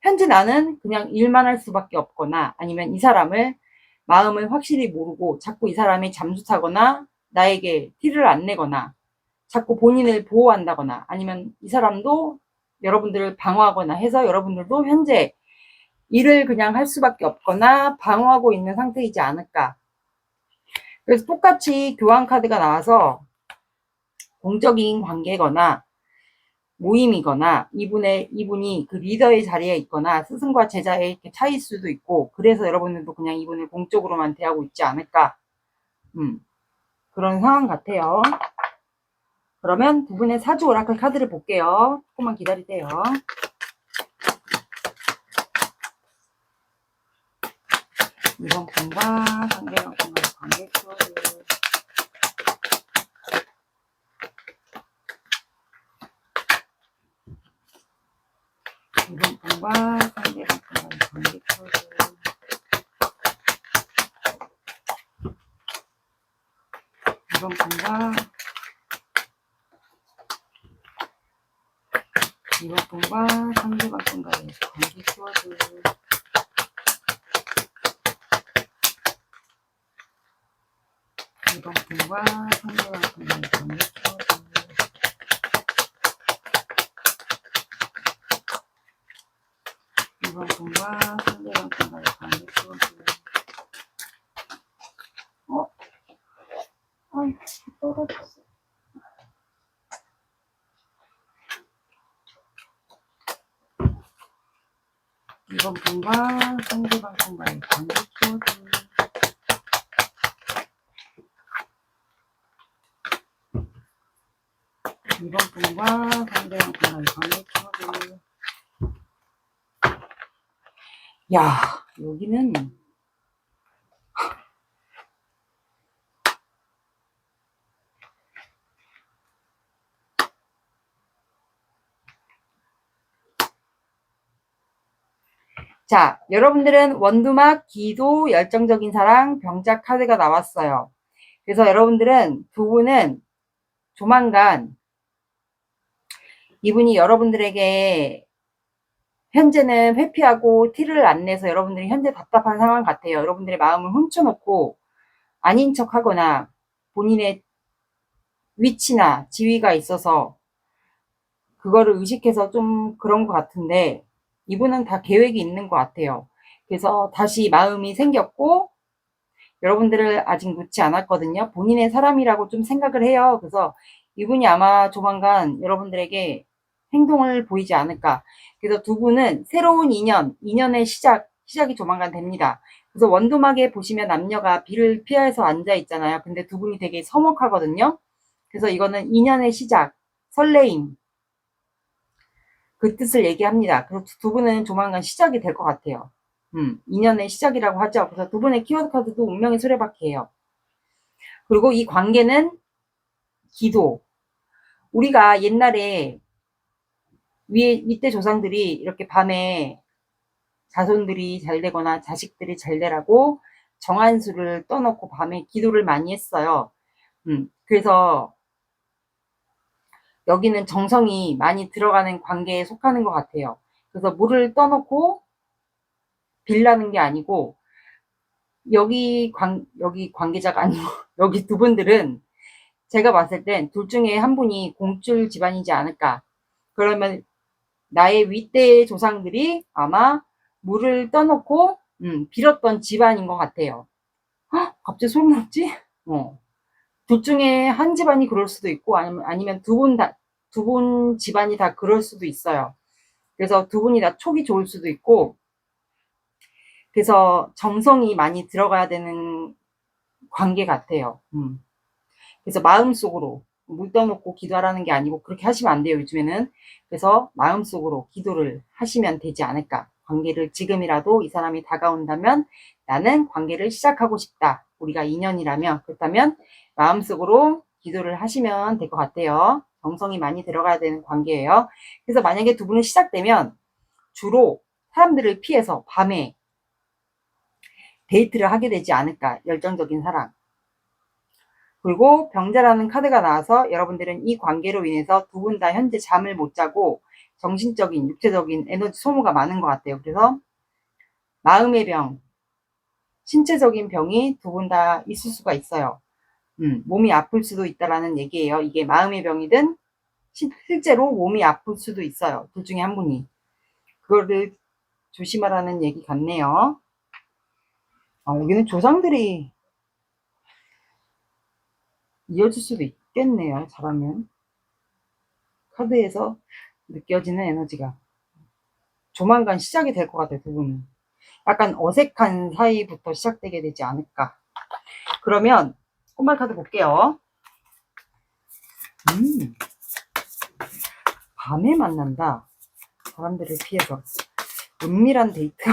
현재 나는 그냥 일만 할 수밖에 없거나 아니면 이 사람을 마음을 확실히 모르고 자꾸 이 사람이 잠수 타거나 나에게 티를 안 내거나 자꾸 본인을 보호한다거나 아니면 이 사람도 여러분들을 방어하거나 해서 여러분들도 현재 일을 그냥 할 수밖에 없거나 방어하고 있는 상태이지 않을까. 그래서 똑같이 교환 카드가 나와서 공적인 관계거나 모임이거나 이분이 그 리더의 자리에 있거나 스승과 제자의 차이일 수도 있고 그래서 여러분들도 그냥 이분을 공적으로만 대하고 있지 않을까 그런 상황 같아요. 그러면 두 분의 사주 오라클 카드를 볼게요. 조금만 기다리세요. 이번 분과 상대방 분과의 관계 추억을 이번 분과 상대방 분과의 관계 추억을 이번 분과 이번 분과 상대방 분과의 관계 키워드. 이번 분과 상대방 분과의 관계 키워드. 이번 분과 상대방 분과의 관계 키워드. 떨어졌어. 이번 분과 상대방 분과의 관계 키워드. 이번 분과 상대방 분과의 관계 키워드. 야, 여기는 자, 여러분들은 원두막, 기도, 열정적인 사랑, 병자 카드가 나왔어요. 그래서 여러분들은 두 분은 조만간 이분이 여러분들에게 현재는 회피하고 티를 안 내서 여러분들이 현재 답답한 상황 같아요. 여러분들의 마음을 훔쳐놓고 아닌 척 하거나 본인의 위치나 지위가 있어서 그거를 의식해서 좀 그런 것 같은데 이분은 다 계획이 있는 것 같아요. 그래서 다시 마음이 생겼고 여러분들을 아직 놓지 않았거든요. 본인의 사람이라고 좀 생각을 해요. 그래서 이분이 아마 조만간 여러분들에게 행동을 보이지 않을까. 그래서 두 분은 새로운 인연의 시작이 조만간 됩니다. 그래서 원두막에 보시면 남녀가 비를 피해서 앉아 있잖아요. 근데 두 분이 되게 서먹하거든요. 그래서 이거는 인연의 시작, 설레임, 그 뜻을 얘기합니다. 그래서 두 분은 조만간 시작이 될 것 같아요. 인연의 시작이라고 하죠. 그래서 두 분의 키워드 카드도 운명의 수레바퀴예요. 그리고 이 관계는 기도. 우리가 옛날에 밑에 조상들이 이렇게 밤에 자손들이 잘 되거나 자식들이 잘 되라고 정한수를 떠놓고 밤에 기도를 많이 했어요. 그래서 여기는 정성이 많이 들어가는 관계에 속하는 것 같아요. 그래서 물을 떠놓고 빌라는 게 아니고 여기 관계자가 아니고 여기 두 분들은 제가 봤을 땐 둘 중에 한 분이 공줄 집안이지 않을까. 그러면 나의 윗대 조상들이 아마 물을 떠놓고 빌었던 집안인 것 같아요. 헉, 갑자기 소름 돋지? 둘 중에 한 집안이 그럴 수도 있고 아니면 두 분 집안이 다 그럴 수도 있어요. 그래서 두 분이 다 촉이 좋을 수도 있고 그래서 정성이 많이 들어가야 되는 관계 같아요. 그래서 마음속으로 물 떠놓고 기도하라는 게 아니고 그렇게 하시면 안 돼요, 요즘에는. 그래서 마음속으로 기도를 하시면 되지 않을까. 관계를 지금이라도 이 사람이 다가온다면 나는 관계를 시작하고 싶다. 우리가 인연이라면 그렇다면 마음속으로 기도를 하시면 될 것 같아요. 정성이 많이 들어가야 되는 관계예요. 그래서 만약에 두 분은 시작되면 주로 사람들을 피해서 밤에 데이트를 하게 되지 않을까. 열정적인 사랑. 그리고 병자라는 카드가 나와서 여러분들은 이 관계로 인해서 두 분 다 현재 잠을 못 자고 정신적인, 육체적인 에너지 소모가 많은 것 같아요. 그래서 마음의 병, 신체적인 병이 두 분 다 있을 수가 있어요. 몸이 아플 수도 있다라는 얘기예요. 이게 마음의 병이든 실제로 몸이 아플 수도 있어요. 둘 중에 한 분이. 그거를 조심하라는 얘기 같네요. 여기는 조상들이 이어질 수도 있겠네요. 잘하면. 카드에서 느껴지는 에너지가 조만간 시작이 될 것 같아요. 두 분은. 약간 어색한 사이부터 시작되게 되지 않을까. 그러면 꽃말 카드 볼게요. 밤에 만난다. 사람들을 피해서. 은밀한 데이트.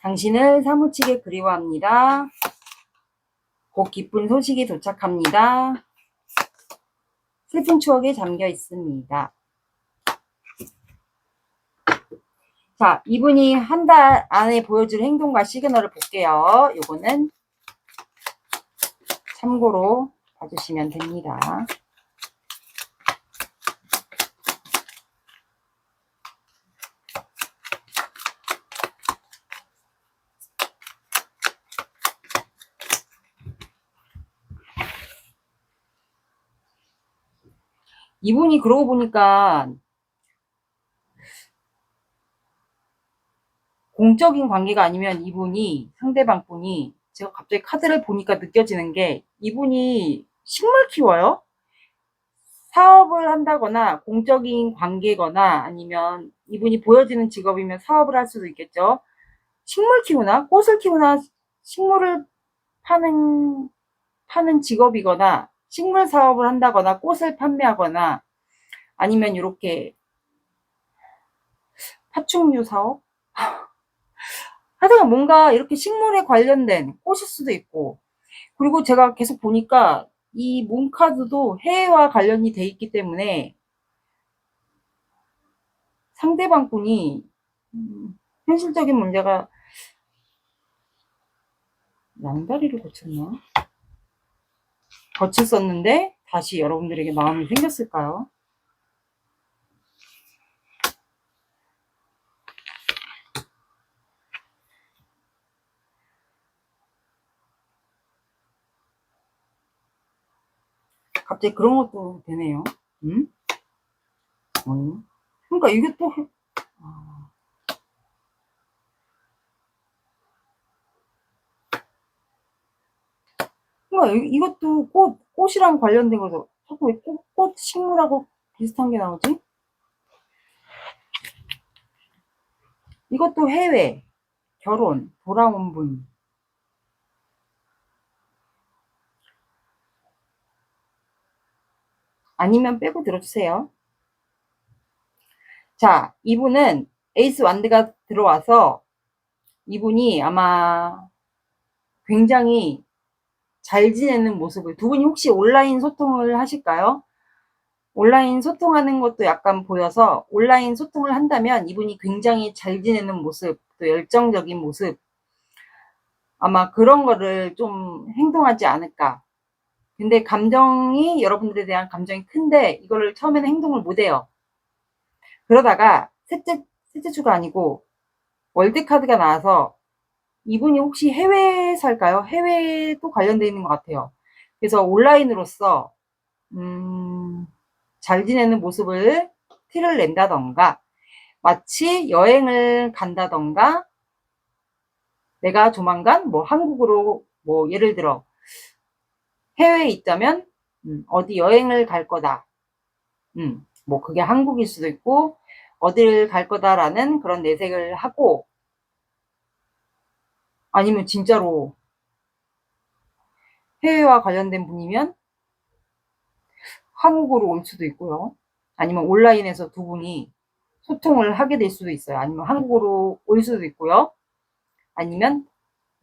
당신을 사무치게 그리워합니다. 곧 기쁜 소식이 도착합니다. 슬픈 추억에 잠겨 있습니다. 자, 이분이 한 달 안에 보여줄 행동과 시그널을 볼게요. 요거는 참고로 봐주시면 됩니다. 이분이 그러고 보니까 공적인 관계가 아니면 이분이 상대방 분이 제가 갑자기 카드를 보니까 느껴지는 게 이분이 식물 키워요. 사업을 한다거나 공적인 관계거나 아니면 이분이 보여지는 직업이면 사업을 할 수도 있겠죠. 식물 키우나 꽃을 키우나 식물을 파는 직업이거나 식물 사업을 한다거나 꽃을 판매하거나 아니면 이렇게 파충류 사업? 하여튼 뭔가 이렇게 식물에 관련된 꽃일 수도 있고, 그리고 제가 계속 보니까 이 문카드도 해외와 관련이 돼 있기 때문에 상대방 분이 현실적인 문제가 양다리를 고쳤나? 거쳤었는데 다시 여러분들에게 마음이 생겼을까요? 갑자기 그런 것도 되네요. 그러니까 이게 또 그러니까 이것도 꽃이랑 관련된 거죠. 자꾸 왜 꽃 식물하고 비슷한 게 나오지? 이것도 해외, 결혼, 돌아온 분. 아니면 빼고 들어주세요. 자, 이분은 에이스 완드가 들어와서 이분이 아마 굉장히 잘 지내는 모습을, 두 분이 혹시 온라인 소통을 하실까요? 온라인 소통하는 것도 약간 보여서 온라인 소통을 한다면 이분이 굉장히 잘 지내는 모습, 또 열정적인 모습, 아마 그런 거를 좀 행동하지 않을까. 근데 감정이, 여러분들에 대한 감정이 큰데 이거를 처음에는 행동을 못 해요. 그러다가 셋째 주가 아니고 월드카드가 나와서 이분이 혹시 해외에 살까요? 해외도 관련되어 있는 것 같아요. 그래서 온라인으로서 잘 지내는 모습을 티를 낸다던가, 마치 여행을 간다던가, 내가 조만간 뭐 한국으로 뭐 예를 들어 해외에 있다면 어디 여행을 갈 거다. 뭐 그게 한국일 수도 있고 어디를 갈 거다라는 그런 내색을 하고, 아니면 진짜로 해외와 관련된 분이면 한국으로 올 수도 있고요. 아니면 온라인에서 두 분이 소통을 하게 될 수도 있어요. 아니면 한국으로 올 수도 있고요. 아니면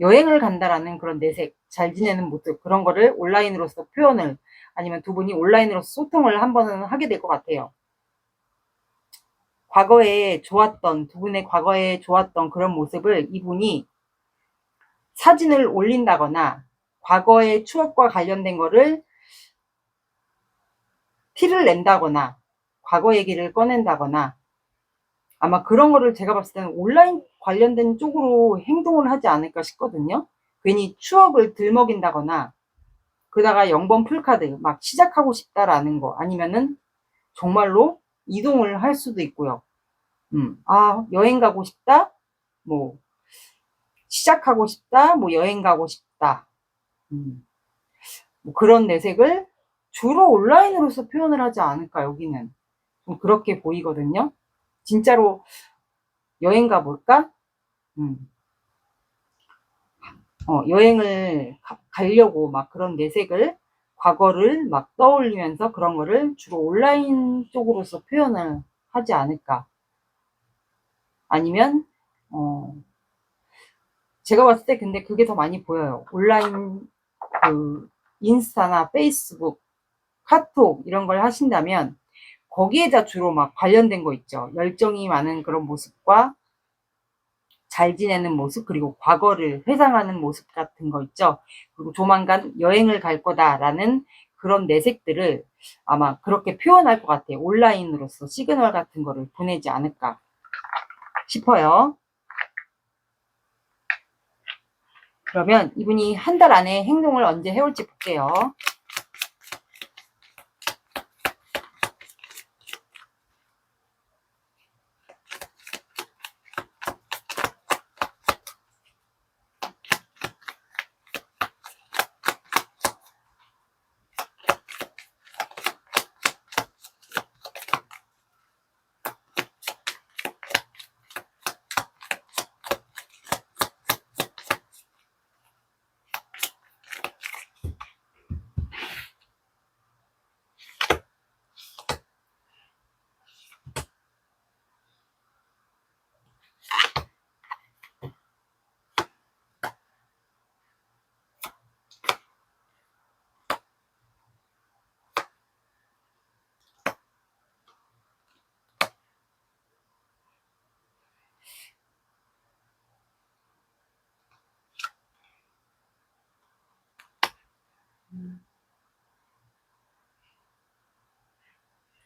여행을 간다라는 그런 내색, 잘 지내는 모습, 그런 거를 온라인으로서 표현을, 아니면 두 분이 온라인으로서 소통을 한 번은 하게 될 것 같아요. 과거에 좋았던, 두 분의 과거에 좋았던 그런 모습을 이분이 사진을 올린다거나 과거의 추억과 관련된 거를 티를 낸다거나 과거 얘기를 꺼낸다거나, 아마 그런 거를 제가 봤을 때는 온라인 관련된 쪽으로 행동을 하지 않을까 싶거든요. 괜히 추억을 들먹인다거나, 그러다가 0번 풀카드 막 시작하고 싶다라는 거, 아니면은 정말로 이동을 할 수도 있고요. 아, 여행 가고 싶다, 뭐 시작하고 싶다, 뭐 여행 가고 싶다, 뭐 그런 내색을 주로 온라인으로서 표현을 하지 않을까, 여기는 좀 그렇게 보이거든요. 진짜로 여행 가볼까? 여행을 가려고 막 그런 내색을, 과거를 막 떠올리면서 그런 거를 주로 온라인 쪽으로서 표현을 하지 않을까. 아니면 제가 봤을 때 근데 그게 더 많이 보여요. 온라인 그 인스타나 페이스북, 카톡 이런 걸 하신다면 거기에다 주로 막 관련된 거 있죠. 열정이 많은 그런 모습과 잘 지내는 모습, 그리고 과거를 회상하는 모습 같은 거 있죠. 그리고 조만간 여행을 갈 거다라는 그런 내색들을 아마 그렇게 표현할 것 같아요. 온라인으로서 시그널 같은 거를 보내지 않을까 싶어요. 그러면 이분이 한 달 안에 행동을 언제 해올지 볼게요.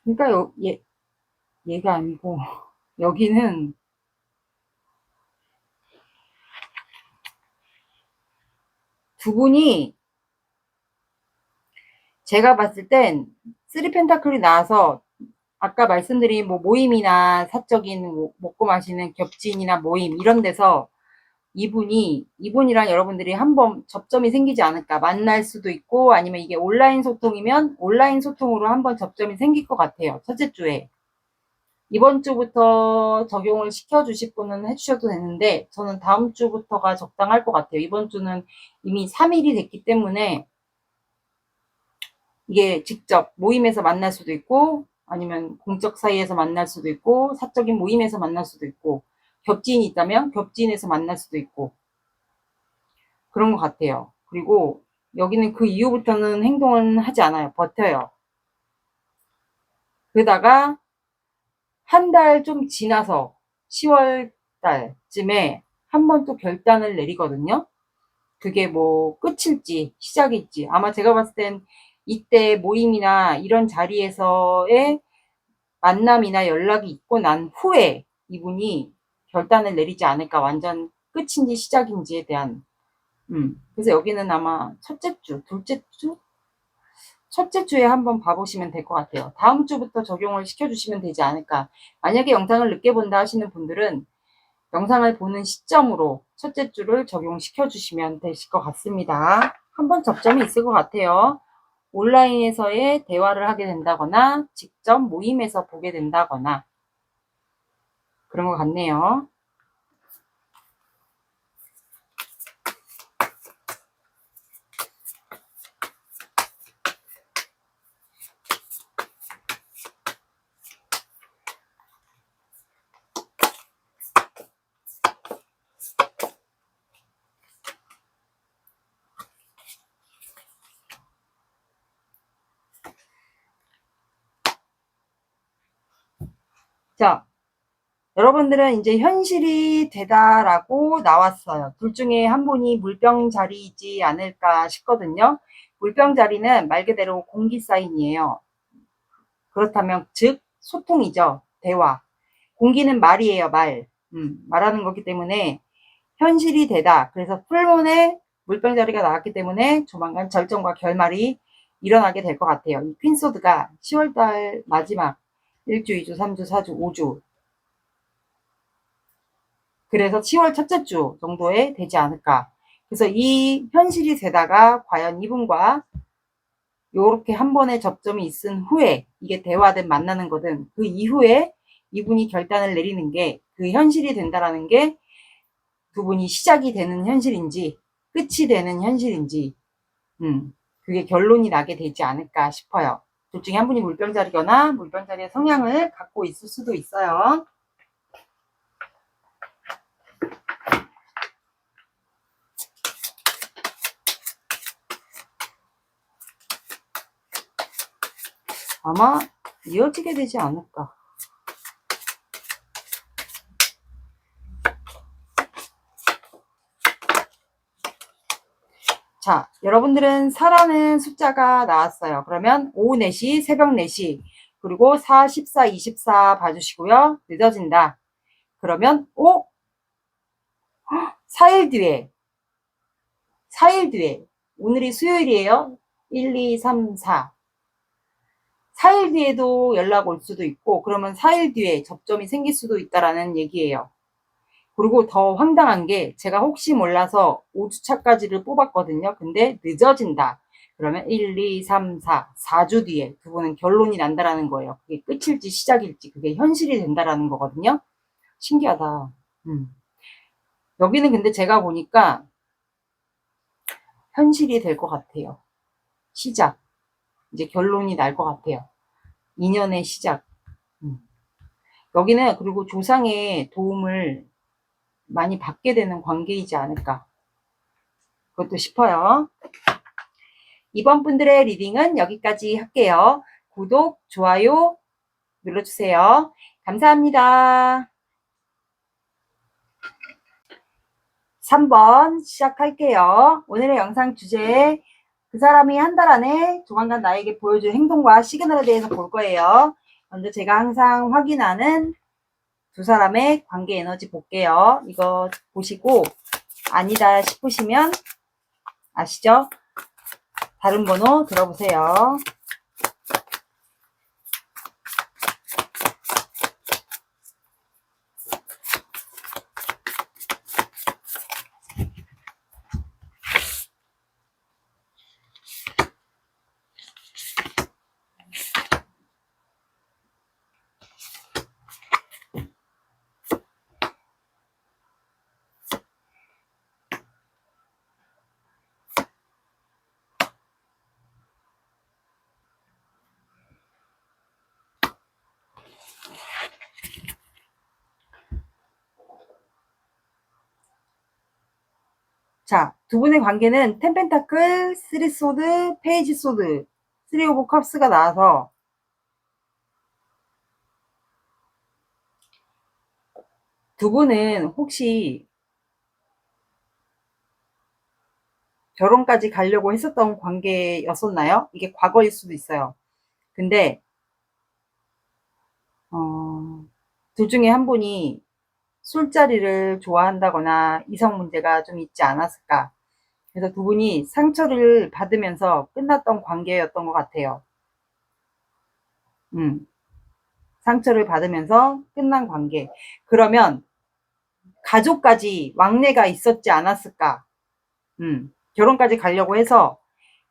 그러니까 얘가 아니고 여기는 두 분이 제가 봤을 땐 쓰리 펜타클이 나와서 아까 말씀드린 뭐 모임이나 사적인 뭐 먹고 마시는 겹친이나 모임 이런 데서 이분이랑 여러분들이 한번 접점이 생기지 않을까. 만날 수도 있고 아니면 이게 온라인 소통이면 온라인 소통으로 한번 접점이 생길 것 같아요. 첫째 주에. 이번 주부터 적용을 시켜주실 분은 해주셔도 되는데 저는 다음 주부터가 적당할 것 같아요. 이번 주는 이미 3일이 됐기 때문에 이게 직접 모임에서 만날 수도 있고 아니면 공적 사이에서 만날 수도 있고 사적인 모임에서 만날 수도 있고 겹지인이 있다면 겹지인에서 만날 수도 있고 그런 것 같아요. 그리고 여기는 그 이후부터는 행동은 하지 않아요. 버텨요. 그러다가 한 달 좀 지나서 10월 달쯤에 한 번 또 결단을 내리거든요. 그게 뭐 끝일지 시작일지 아마 제가 봤을 땐 이때 모임이나 이런 자리에서의 만남이나 연락이 있고 난 후에 이분이 결단을 내리지 않을까. 완전 끝인지 시작인지에 대한. 그래서 여기는 아마 첫째 주, 둘째 주? 첫째 주에 한번 봐보시면 될 것 같아요. 다음 주부터 적용을 시켜주시면 되지 않을까. 만약에 영상을 늦게 본다 하시는 분들은 영상을 보는 시점으로 첫째 주를 적용시켜 주시면 되실 것 같습니다. 한번 접점이 있을 것 같아요. 온라인에서의 대화를 하게 된다거나 직접 모임에서 보게 된다거나 그런 것 같네요. 자, 여러분들은 이제 현실이 되다라고 나왔어요. 둘 중에 한 분이 물병 자리이지 않을까 싶거든요. 물병 자리는 말 그대로 공기 사인이에요. 그렇다면 즉 소통이죠. 대화. 공기는 말이에요. 말하는 거기 때문에 현실이 되다. 그래서 풀문에 물병 자리가 나왔기 때문에 조만간 절정과 결말이 일어나게 될 것 같아요. 이 퀸소드가 10월달 마지막 1주, 2주, 3주, 4주, 5주 그래서 10월 첫째 주 정도에 되지 않을까. 그래서 이 현실이 되다가 과연 이분과 요렇게 한 번의 접점이 있은 후에 이게 대화든 만나는 거든 그 이후에 이분이 결단을 내리는 게 그 현실이 된다라는 게 두 분이 시작이 되는 현실인지 끝이 되는 현실인지 그게 결론이 나게 되지 않을까 싶어요. 둘 중에 한 분이 물병자리거나 물병자리의 성향을 갖고 있을 수도 있어요. 아마 이어지게 되지 않을까. 자, 여러분들은 4라는 숫자가 나왔어요. 그러면 오후 4시, 새벽 4시, 그리고 4, 14, 24 봐주시고요. 늦어진다. 그러면 4일 뒤에, 4일 뒤에, 오늘이 수요일이에요. 1, 2, 3, 4. 4일 뒤에도 연락 올 수도 있고, 그러면 4일 뒤에 접점이 생길 수도 있다라는 얘기예요. 그리고 더 황당한 게 제가 혹시 몰라서 5주차까지를 뽑았거든요. 근데 늦어진다. 그러면 1, 2, 3, 4, 4주 뒤에 두 분은 결론이 난다라는 거예요. 그게 끝일지 시작일지 그게 현실이 된다라는 거거든요. 신기하다. 여기는 근데 제가 보니까 현실이 될 것 같아요. 시작. 이제 결론이 날 것 같아요. 2년의 시작. 여기는 그리고 조상의 도움을 많이 받게 되는 관계이지 않을까. 그것도 싶어요. 이번 분들의 리딩은 여기까지 할게요. 구독, 좋아요 눌러주세요. 감사합니다. 3번 시작할게요. 오늘의 영상 주제, 그 사람이 한 달 안에 조만간 나에게 보여줄 행동과 시그널에 대해서 볼 거예요. 먼저 제가 항상 확인하는 두 사람의 관계 에너지 볼게요. 이거 보시고 아니다 싶으시면 아시죠? 다른 번호 들어보세요. 자, 두 분의 관계는 텐펜타클, 3소드, 페이지 소드, 3 오브 컵스가 나와서 두 분은 혹시 결혼까지 가려고 했었던 관계였었나요? 이게 과거일 수도 있어요. 근데 둘 중에 한 분이 술자리를 좋아한다거나 이성 문제가 좀 있지 않았을까. 그래서 두 분이 상처를 받으면서 끝났던 관계였던 것 같아요. 상처를 받으면서 끝난 관계. 그러면 가족까지 왕래가 있었지 않았을까. 결혼까지 가려고 해서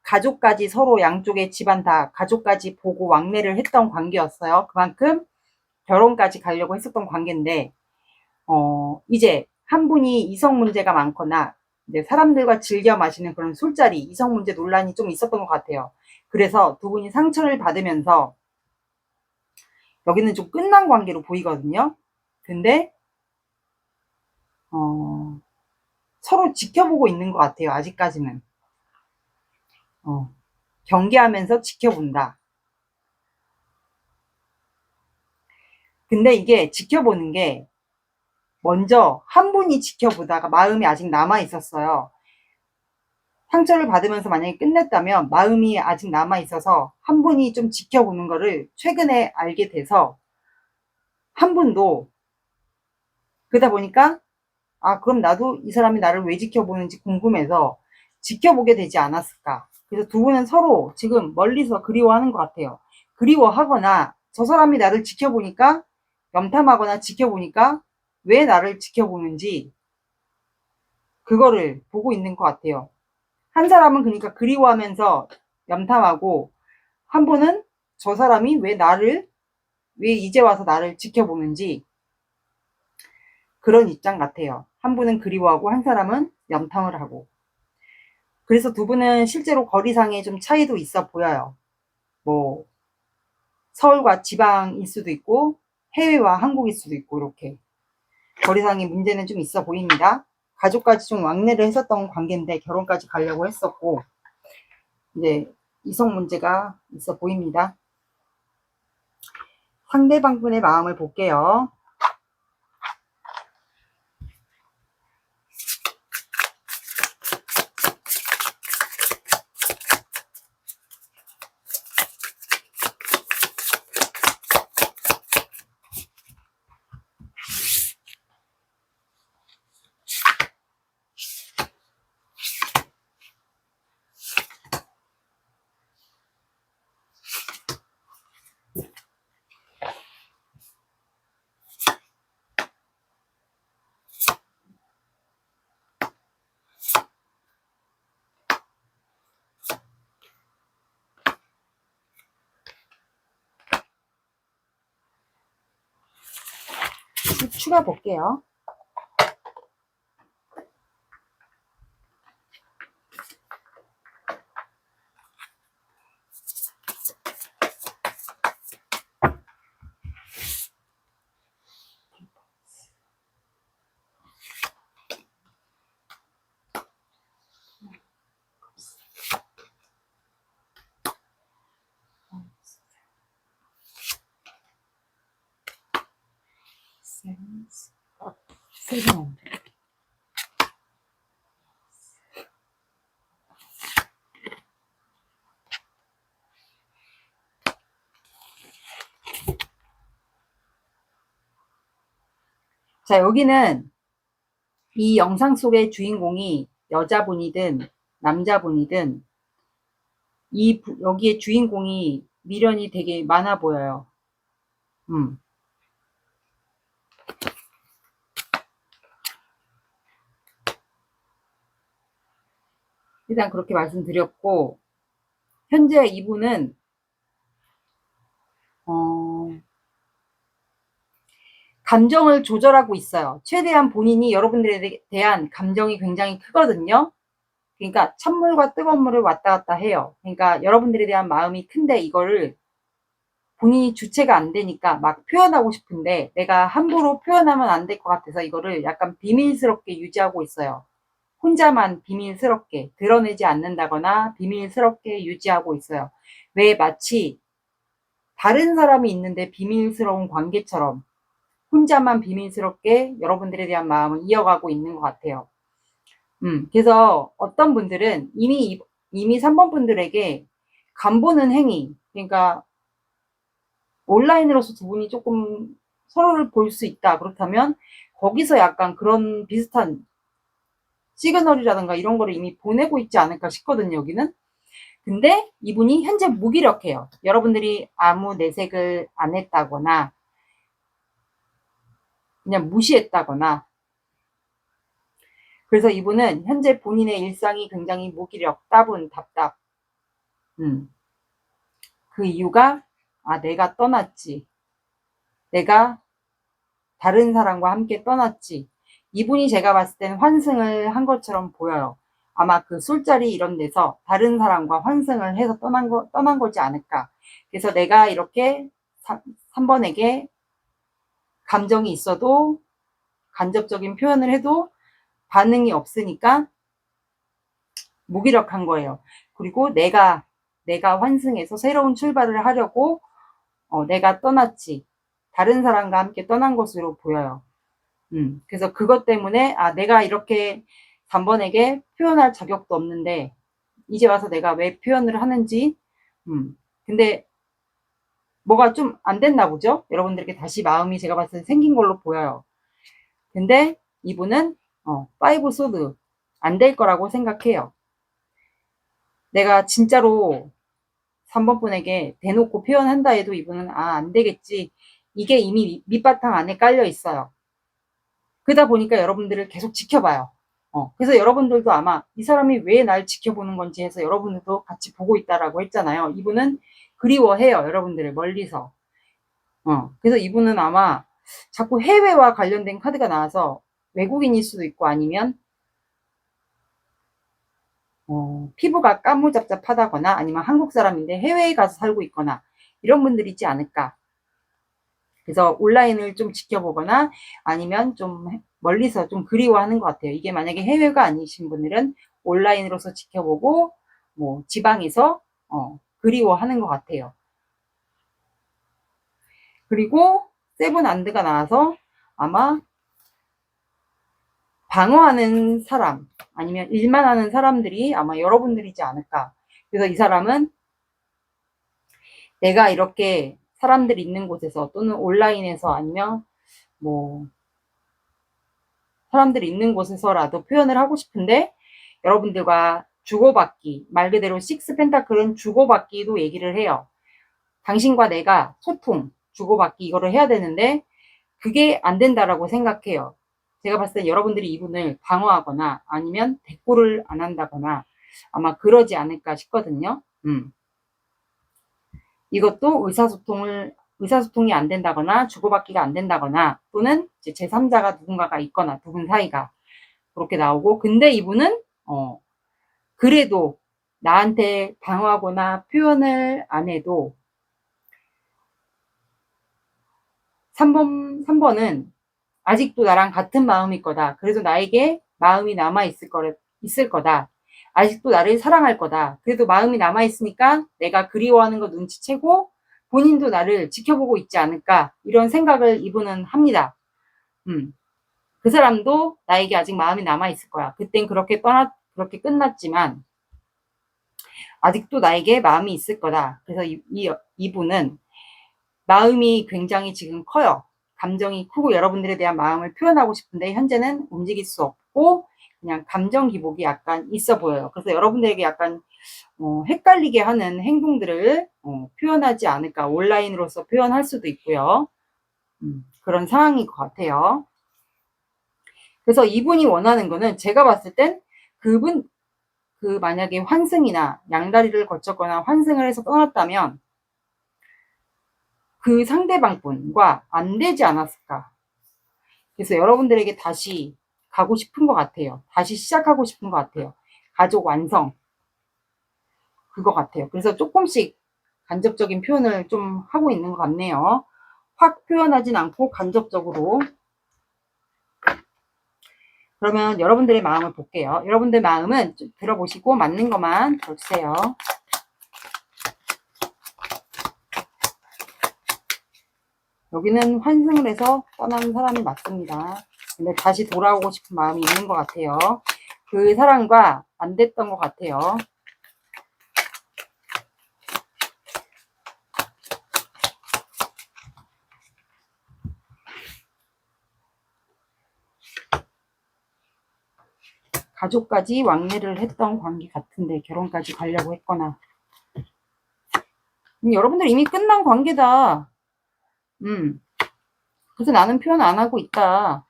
가족까지 서로 양쪽의 집안 다 가족까지 보고 왕래를 했던 관계였어요. 그만큼 결혼까지 가려고 했었던 관계인데 이제 한 분이 이성 문제가 많거나 이제 사람들과 즐겨 마시는 그런 술자리, 이성 문제 논란이 좀 있었던 것 같아요. 그래서 두 분이 상처를 받으면서 여기는 좀 끝난 관계로 보이거든요. 근데 서로 지켜보고 있는 것 같아요. 아직까지는. 경계하면서 지켜본다. 근데 이게 지켜보는 게 먼저 한 분이 지켜보다가 마음이 아직 남아 있었어요. 상처를 받으면서 만약에 끝냈다면 마음이 아직 남아 있어서 한 분이 좀 지켜보는 거를 최근에 알게 돼서 한 분도 그러다 보니까 그럼 나도 이 사람이 나를 왜 지켜보는지 궁금해서 지켜보게 되지 않았을까. 그래서 두 분은 서로 지금 멀리서 그리워하는 것 같아요. 그리워하거나 저 사람이 나를 지켜보니까 염탐하거나 지켜보니까 왜 나를 지켜보는지 그거를 보고 있는 것 같아요. 한 사람은 그러니까 그리워하면서 염탐하고 한 분은 저 사람이 왜 이제 와서 나를 지켜보는지 그런 입장 같아요. 한 분은 그리워하고 한 사람은 염탐을 하고. 그래서 두 분은 실제로 거리상에 좀 차이도 있어 보여요. 뭐 서울과 지방일 수도 있고 해외와 한국일 수도 있고 이렇게 거리상의 문제는 좀 있어 보입니다. 가족까지 좀 왕래를 했었던 관계인데 결혼까지 가려고 했었고 이제 이성 문제가 있어 보입니다. 상대방분의 마음을 볼게요. 추가 볼게요. 세븐. 자, 여기는 이 영상 속의 주인공이 여자분이든 남자분이든 여기에 주인공이 미련이 되게 많아 보여요. 일단 그렇게 말씀드렸고, 현재 이분은 감정을 조절하고 있어요. 최대한 본인이 여러분들에 대한 감정이 굉장히 크거든요. 그러니까 찬물과 뜨거운 물을 왔다 갔다 해요. 그러니까 여러분들에 대한 마음이 큰데 이거를 본인이 주체가 안 되니까 막 표현하고 싶은데 내가 함부로 표현하면 안 될 것 같아서 이거를 약간 비밀스럽게 유지하고 있어요. 혼자만 비밀스럽게 드러내지 않는다거나 비밀스럽게 유지하고 있어요. 왜 마치 다른 사람이 있는데 비밀스러운 관계처럼 혼자만 비밀스럽게 여러분들에 대한 마음을 이어가고 있는 것 같아요. 그래서 어떤 분들은 이미 3번 분들에게 간보는 행위, 그러니까 온라인으로서 두 분이 조금 서로를 볼 수 있다. 그렇다면 거기서 약간 그런 비슷한 시그널이라든가 이런 거를 이미 보내고 있지 않을까 싶거든요, 여기는. 근데 이분이 현재 무기력해요. 여러분들이 아무 내색을 안 했다거나 그냥 무시했다거나. 그래서 이분은 현재 본인의 일상이 굉장히 무기력, 따분, 답답. 그 이유가 내가 떠났지. 내가 다른 사람과 함께 떠났지. 이분이 제가 봤을 때는 환승을 한 것처럼 보여요. 아마 그 술자리 이런 데서 다른 사람과 환승을 해서 떠난 거지 않을까. 그래서 내가 이렇게 3번에게 감정이 있어도 간접적인 표현을 해도 반응이 없으니까 무기력한 거예요. 그리고 내가 환승해서 새로운 출발을 하려고 내가 떠났지. 다른 사람과 함께 떠난 것으로 보여요. 그래서 그것 때문에 내가 이렇게 3번에게 표현할 자격도 없는데 이제 와서 내가 왜 표현을 하는지 근데 뭐가 좀 안 됐나 보죠? 여러분들에게 다시 마음이 제가 봤을 때 생긴 걸로 보여요. 근데 이분은 5 소드 안 될 거라고 생각해요. 내가 진짜로 3번 분에게 대놓고 표현한다 해도 이분은 안 되겠지. 이게 이미 밑바탕 안에 깔려 있어요. 그러다 보니까 여러분들을 계속 지켜봐요. 그래서 여러분들도 아마 이 사람이 왜 날 지켜보는 건지 해서 여러분들도 같이 보고 있다라고 했잖아요. 이분은 그리워해요. 여러분들을 멀리서. 그래서 이분은 아마 자꾸 해외와 관련된 카드가 나와서 외국인일 수도 있고 아니면 피부가 까무잡잡하다거나 아니면 한국 사람인데 해외에 가서 살고 있거나 이런 분들이 있지 않을까. 그래서 온라인을 좀 지켜보거나 아니면 좀 멀리서 좀 그리워하는 것 같아요. 이게 만약에 해외가 아니신 분들은 온라인으로서 지켜보고 뭐 지방에서 그리워하는 것 같아요. 그리고 세븐 안드가 나와서 아마 방어하는 사람 아니면 일만 하는 사람들이 아마 여러분들이지 않을까. 그래서 이 사람은 내가 이렇게 사람들 있는 곳에서 또는 온라인에서 아니면 뭐 사람들 있는 곳에서라도 표현을 하고 싶은데 여러분들과 주고받기, 말 그대로 식스 펜타클은 주고받기도 얘기를 해요. 당신과 내가 소통, 주고받기 이거를 해야 되는데 그게 안 된다라고 생각해요. 제가 봤을 때 여러분들이 이분을 방어하거나 아니면 대꾸를 안 한다거나 아마 그러지 않을까 싶거든요. 이것도 의사소통이 안 된다거나 주고받기가 안 된다거나 또는 제3자가 누군가가 있거나 두 분 사이가 그렇게 나오고, 근데 이분은 그래도 나한테 방어하거나 표현을 안 해도 3번은 아직도 나랑 같은 마음일 거다. 그래도 나에게 마음이 남아있을 거다. 아직도 나를 사랑할 거다. 그래도 마음이 남아있으니까 내가 그리워하는 거 눈치채고 본인도 나를 지켜보고 있지 않을까. 이런 생각을 이분은 합니다. 그 사람도 나에게 아직 마음이 남아있을 거야. 그땐 그렇게 끝났지만 아직도 나에게 마음이 있을 거다. 그래서 이분은 마음이 굉장히 지금 커요. 감정이 크고 여러분들에 대한 마음을 표현하고 싶은데 현재는 움직일 수 없고 그냥 감정 기복이 약간 있어 보여요. 그래서 여러분들에게 약간 헷갈리게 하는 행동들을 표현하지 않을까. 온라인으로서 표현할 수도 있고요. 그런 상황일 것 같아요. 그래서 이분이 원하는 거는 제가 봤을 땐 만약에 환승이나 양다리를 거쳤거나 환승을 해서 떠났다면 그 상대방분과 안 되지 않았을까. 그래서 여러분들에게 다시 가고 싶은 것 같아요. 다시 시작하고 싶은 것 같아요. 가족 완성. 그거 같아요. 그래서 조금씩 간접적인 표현을 좀 하고 있는 것 같네요. 확 표현하진 않고 간접적으로. 그러면 여러분들의 마음을 볼게요. 여러분들 마음은 좀 들어보시고 맞는 것만 들어주세요. 여기는 환승을 해서 떠난 사람이 맞습니다. 근데 다시 돌아오고 싶은 마음이 있는 것 같아요. 그 사람과 안 됐던 것 같아요. 가족까지 왕래를 했던 관계 같은데 결혼까지 가려고 했거나 여러분들 이미 끝난 관계다. 그래서 나는 표현 안 하고 있다.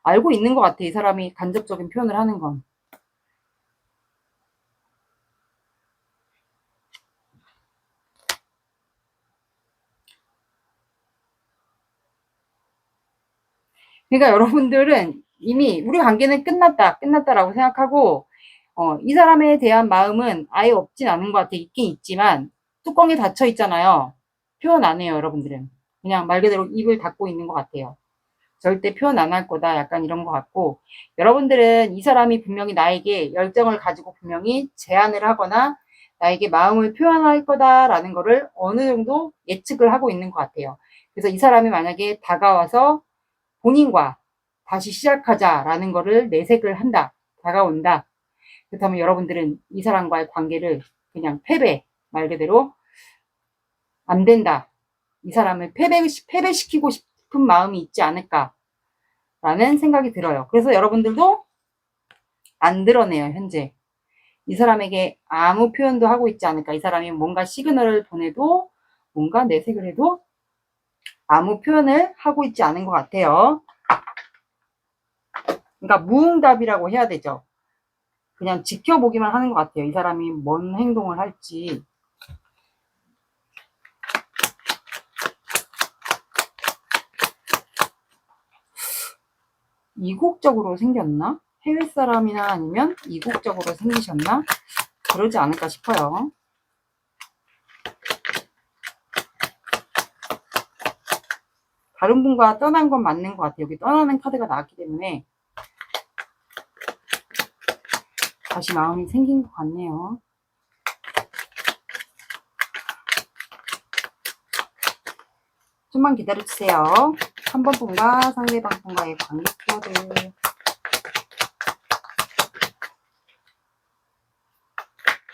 알고 있는 것 같아. 이 사람이 간접적인 표현을 하는 건. 그러니까 여러분들은 이미 우리 관계는 끝났다라고 생각하고 이 사람에 대한 마음은 아예 없진 않은 것 같아. 있긴 있지만 뚜껑이 닫혀 있잖아요. 표현 안 해요, 여러분들은. 그냥 말 그대로 입을 닫고 있는 것 같아요. 절대 표현 안 할 거다. 약간 이런 것 같고 여러분들은 이 사람이 분명히 나에게 열정을 가지고 분명히 제안을 하거나 나에게 마음을 표현할 거다라는 거를 어느 정도 예측을 하고 있는 것 같아요. 그래서 이 사람이 만약에 다가와서 본인과 다시 시작하자라는 거를 내색을 한다. 다가온다. 그렇다면 여러분들은 이 사람과의 관계를 그냥 말 그대로 안 된다. 이 사람을 패배시키고 싶은 마음이 있지 않을까라는 생각이 들어요. 그래서 여러분들도 안 드러내요, 현재. 이 사람에게 아무 표현도 하고 있지 않을까. 이 사람이 뭔가 시그널을 보내도 뭔가 내색을 해도 아무 표현을 하고 있지 않은 것 같아요. 그러니까 무응답이라고 해야 되죠. 그냥 지켜보기만 하는 것 같아요. 이 사람이 뭔 행동을 할지. 이국적으로 생겼나? 해외 사람이나 아니면 이국적으로 생기셨나? 그러지 않을까 싶어요. 다른 분과 떠난 건 맞는 것 같아요. 여기 떠나는 카드가 나왔기 때문에 다시 마음이 생긴 것 같네요. 좀만 기다려주세요. 3번 분과 상대방 분과의 관계 키워드.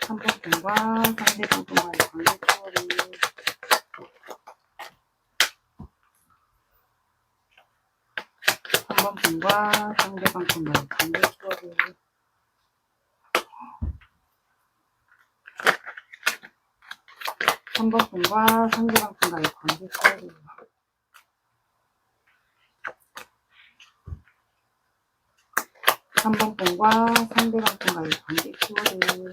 3번 분과 상대방 분과의 관계 키워드. 3번 분과 상대방 분과의 관계 키워드. 3번 분과 상대방 분과의 관계 키워드. 3번 분과 상대방 분과의 관계 키워드.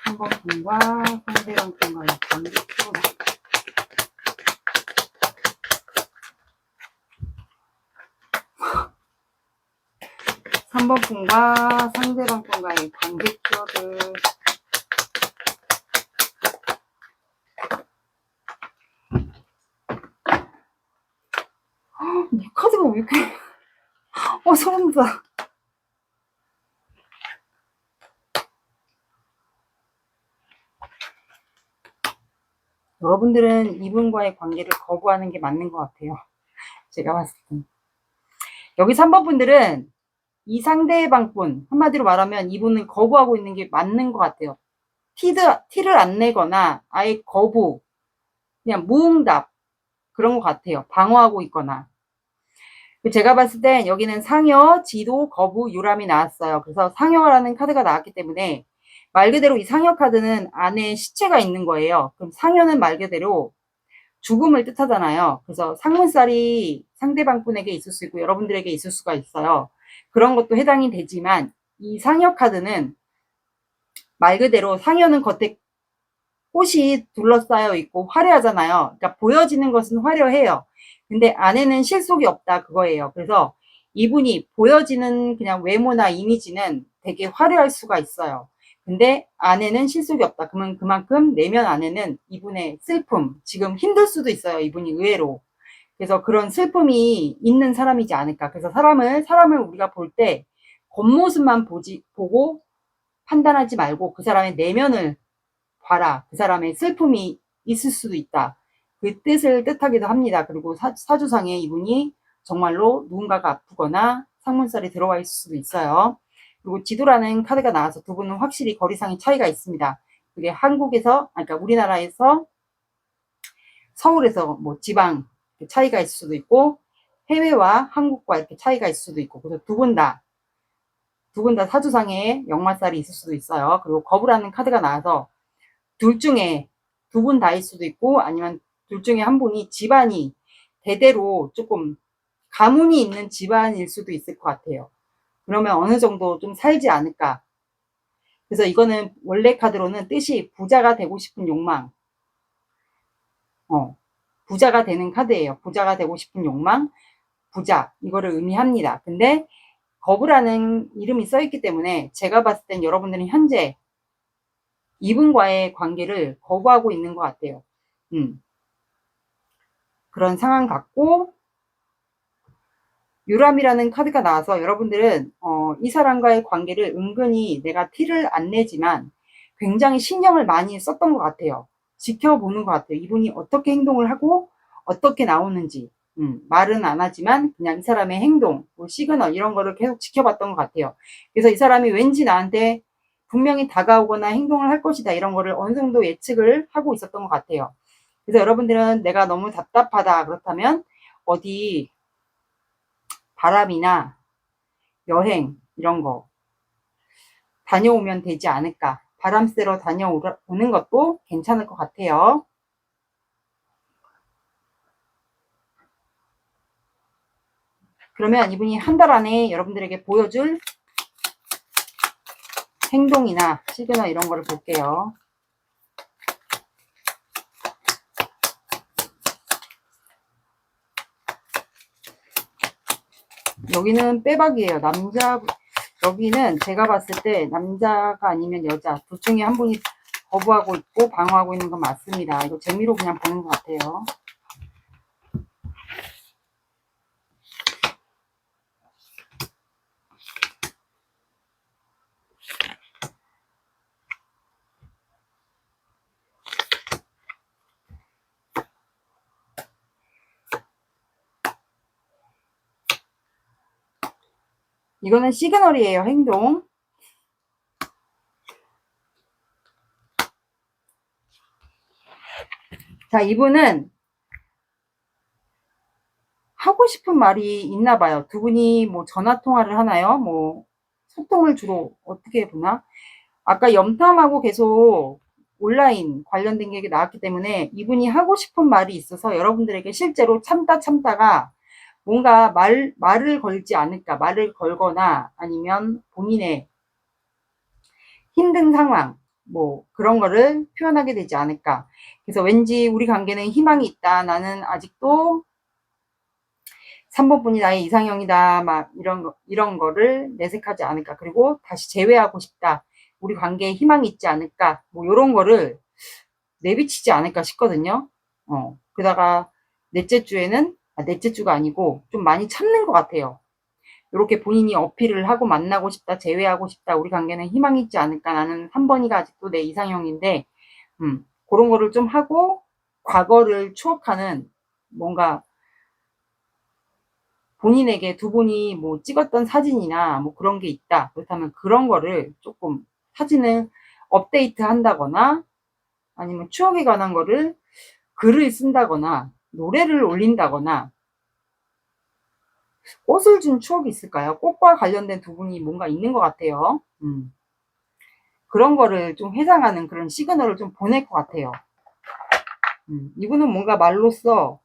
3번 분과 상대방 분과의 관계 키워드. 3번 분과 상대방 분과의 관계 키워드. 이 카드가 왜 이렇게 소름 돋아. 여러분들은 이분과의 관계를 거부하는 게 맞는 것 같아요. 제가 봤을 때. 여기 3번 분들은 이 상대방 분, 한마디로 말하면 이분은 거부하고 있는 게 맞는 것 같아요. 티를 안 내거나 아예 거부, 그냥 무응답, 그런 것 같아요. 방어하고 있거나. 제가 봤을 땐 여기는 상여, 지도, 거부, 유람이 나왔어요. 그래서 상여라는 카드가 나왔기 때문에 말 그대로 이 상여 카드는 안에 시체가 있는 거예요. 그럼 상여는 말 그대로 죽음을 뜻하잖아요. 그래서 상문살이 상대방 분에게 있을 수 있고 여러분들에게 있을 수가 있어요. 그런 것도 해당이 되지만 이 상여 카드는 말 그대로 상여는 겉에 꽃이 둘러싸여 있고 화려하잖아요. 그러니까 보여지는 것은 화려해요. 근데 안에는 실속이 없다 그거예요. 그래서 이분이 보여지는 그냥 외모나 이미지는 되게 화려할 수가 있어요. 근데 안에는 실속이 없다. 그러면 그만큼 내면 안에는 이분의 슬픔, 지금 힘들 수도 있어요. 이분이 의외로. 그래서 그런 슬픔이 있는 사람이지 않을까. 그래서 사람을 우리가 볼 때 겉모습만 보고 판단하지 말고 그 사람의 내면을 봐라. 그 사람의 슬픔이 있을 수도 있다. 그 뜻을 뜻하기도 합니다. 그리고 사주상에 이분이 정말로 누군가가 아프거나 상문살이 들어와 있을 수도 있어요. 그리고 지도라는 카드가 나와서 두 분은 확실히 거리상의 차이가 있습니다. 그게 한국에서, 그러니까 우리나라에서 서울에서 뭐 지방 차이가 있을 수도 있고 해외와 한국과 이렇게 차이가 있을 수도 있고 그래서 두 분 다 사주상에 역마살이 있을 수도 있어요. 그리고 거부라는 카드가 나와서 둘 중에 두 분 다일 수도 있고 아니면 둘 중에 한 분이 집안이 대대로 조금 가문이 있는 집안일 수도 있을 것 같아요. 그러면 어느 정도 좀 살지 않을까. 그래서 이거는 원래 카드로는 뜻이 부자가 되고 싶은 욕망, 부자가 되는 카드예요. 부자가 되고 싶은 욕망, 부자 이거를 의미합니다. 근데 거부라는 이름이 써있기 때문에 제가 봤을 땐 여러분들은 현재 이분과의 관계를 거부하고 있는 것 같아요. 그런 상황 같고 유람이라는 카드가 나와서 여러분들은 이 사람과의 관계를 은근히 내가 티를 안 내지만 굉장히 신경을 많이 썼던 것 같아요. 지켜보는 것 같아요. 이분이 어떻게 행동을 하고 어떻게 나오는지 말은 안 하지만 그냥 이 사람의 행동, 뭐 시그널 이런 거를 계속 지켜봤던 것 같아요. 그래서 이 사람이 왠지 나한테 분명히 다가오거나 행동을 할 것이다 이런 거를 어느 정도 예측을 하고 있었던 것 같아요. 그래서 여러분들은 내가 너무 답답하다 그렇다면 어디 바람이나 여행 이런 거 다녀오면 되지 않을까. 바람 쐬러 다녀오는 것도 괜찮을 것 같아요. 그러면 이분이 한 달 안에 여러분들에게 보여줄 행동이나 시그널 이런 거를 볼게요. 여기는 빼박이에요. 여기는 제가 봤을 때 남자가 아니면 여자 둘 중에 한 분이 거부하고 있고 방어하고 있는 건 맞습니다. 이거 재미로 그냥 보는 것 같아요. 이거는 시그널이에요. 행동. 자, 이분은 하고 싶은 말이 있나 봐요. 두 분이 뭐 전화 통화를 하나요? 뭐 소통을 주로 어떻게 보나? 아까 염탐하고 계속 온라인 관련된 게 나왔기 때문에 이분이 하고 싶은 말이 있어서 여러분들에게 실제로 참다가 뭔가 말을 걸지 않을까, 말을 걸거나 아니면 본인의 힘든 상황, 뭐 그런 거를 표현하게 되지 않을까. 그래서 왠지 우리 관계는 희망이 있다. 나는 아직도 3번 분이 나의 이상형이다. 막 이런 거를 내색하지 않을까. 그리고 다시 재회하고 싶다. 우리 관계에 희망이 있지 않을까. 뭐 이런 거를 내비치지 않을까 싶거든요. 그다가 넷째 주에는, 넷째 주가 아니고 좀 많이 참는 것 같아요. 이렇게 본인이 어필을 하고 만나고 싶다, 재회하고 싶다, 우리 관계는 희망이 있지 않을까, 나는 3번이가 아직도 내 이상형인데, 그런 거를 좀 하고, 과거를 추억하는, 뭔가, 본인에게 두 분이 뭐 찍었던 사진이나 뭐 그런 게 있다. 그렇다면 그런 거를 조금 사진을 업데이트 한다거나, 아니면 추억에 관한 거를 글을 쓴다거나, 노래를 올린다거나, 꽃을 준 추억이 있을까요? 꽃과 관련된 두 분이 뭔가 있는 것 같아요. 그런 거를 좀 회상하는 그런 시그널을 좀 보낼 것 같아요. 이분은 뭔가 말로써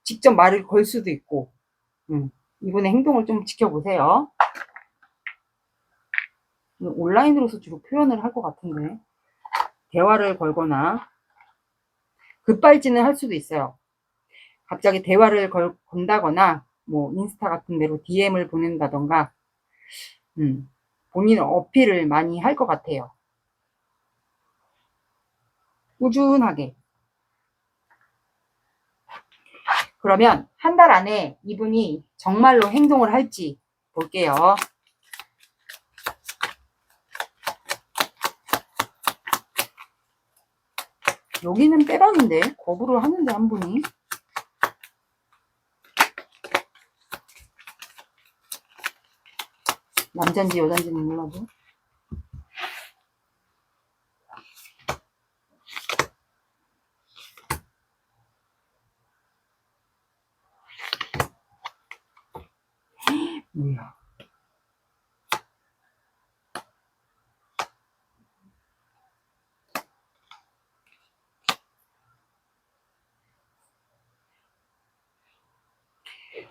직접 말을 걸 수도 있고, 이분의 행동을 좀 지켜보세요. 온라인으로서 주로 표현을 할 것 같은데, 대화를 걸거나, 급발진을 할 수도 있어요. 갑자기 대화를 건다거나, 뭐, 인스타 같은 데로 DM을 보낸다던가, 본인 어필을 많이 할 것 같아요. 꾸준하게. 그러면 한 달 안에 이분이 정말로 행동을 할지 볼게요. 여기는 빼박인데 거부를 하는데 한 분이. 남잔지 여잔지는 몰라도. 뭐야.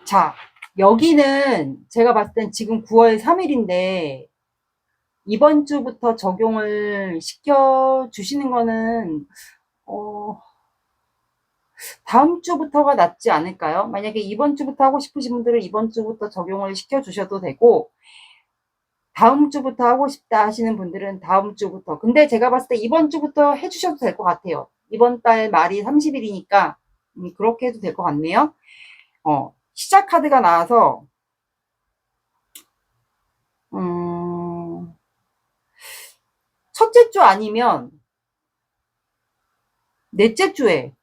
자, 여기는 제가 봤을 땐 지금 9월 3일인데 이번 주부터 적용을 시켜 주시는 거는 다음 주부터가 낫지 않을까요? 만약에 이번 주부터 하고 싶으신 분들은 이번 주부터 적용을 시켜 주셔도 되고, 다음 주부터 하고 싶다 하시는 분들은 다음 주부터. 근데 제가 봤을 때 이번 주부터 해주셔도 될 것 같아요. 이번 달 말이 30일이니까 그렇게 해도 될 것 같네요. 시작 카드가 나와서 첫째 주 아니면 넷째 주에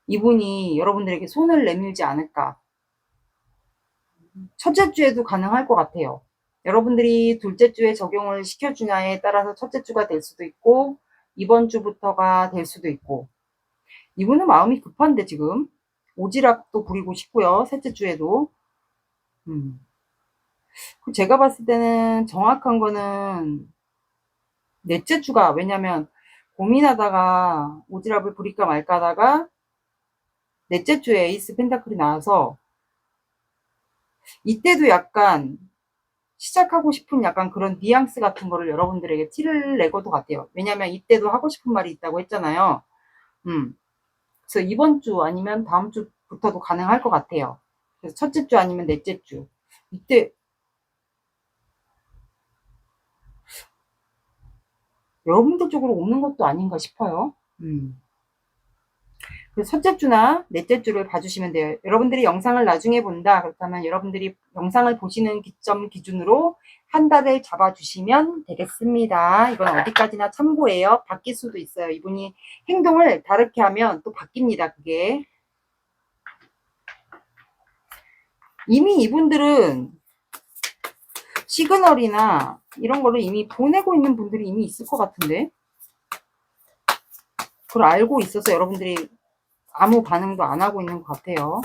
이분이 여러분들에게 손을 내밀지 않을까. 첫째 주에도 가능할 것 같아요. 여러분들이 둘째 주에 적용을 시켜주냐에 따라서 첫째 주가 될 수도 있고, 이번 주부터가 될 수도 있고. 이분은 마음이 급한데 지금 오지랖도 부리고 싶고요. 셋째 주에도. 제가 봤을 때는 정확한 거는 넷째 주가, 왜냐면 고민하다가 오지랖을 부릴까 말까 하다가 넷째 주에 에이스 펜타클이 나와서 이때도 약간 시작하고 싶은 약간 그런 뉘앙스 같은 거를 여러분들에게 티를 내고도 같아요. 왜냐면 이때도 하고 싶은 말이 있다고 했잖아요. 그래서 이번 주 아니면 다음 주부터도 가능할 것 같아요. 그래서 첫째 주 아니면 넷째 주. 이때 여러분들 쪽으로 오는 것도 아닌가 싶어요. 그래서 첫째 주나 넷째 주를 봐주시면 돼요. 여러분들이 영상을 나중에 본다. 그렇다면 여러분들이 영상을 보시는 기점 기준으로 한 달을 잡아주시면 되겠습니다. 이건 어디까지나 참고예요. 바뀔 수도 있어요. 이분이 행동을 다르게 하면 또 바뀝니다. 그게. 이미 이분들은 시그널이나 이런 거를 이미 보내고 있는 분들이 이미 있을 것 같은데, 그걸 알고 있어서 여러분들이 아무 반응도 안 하고 있는 것 같아요.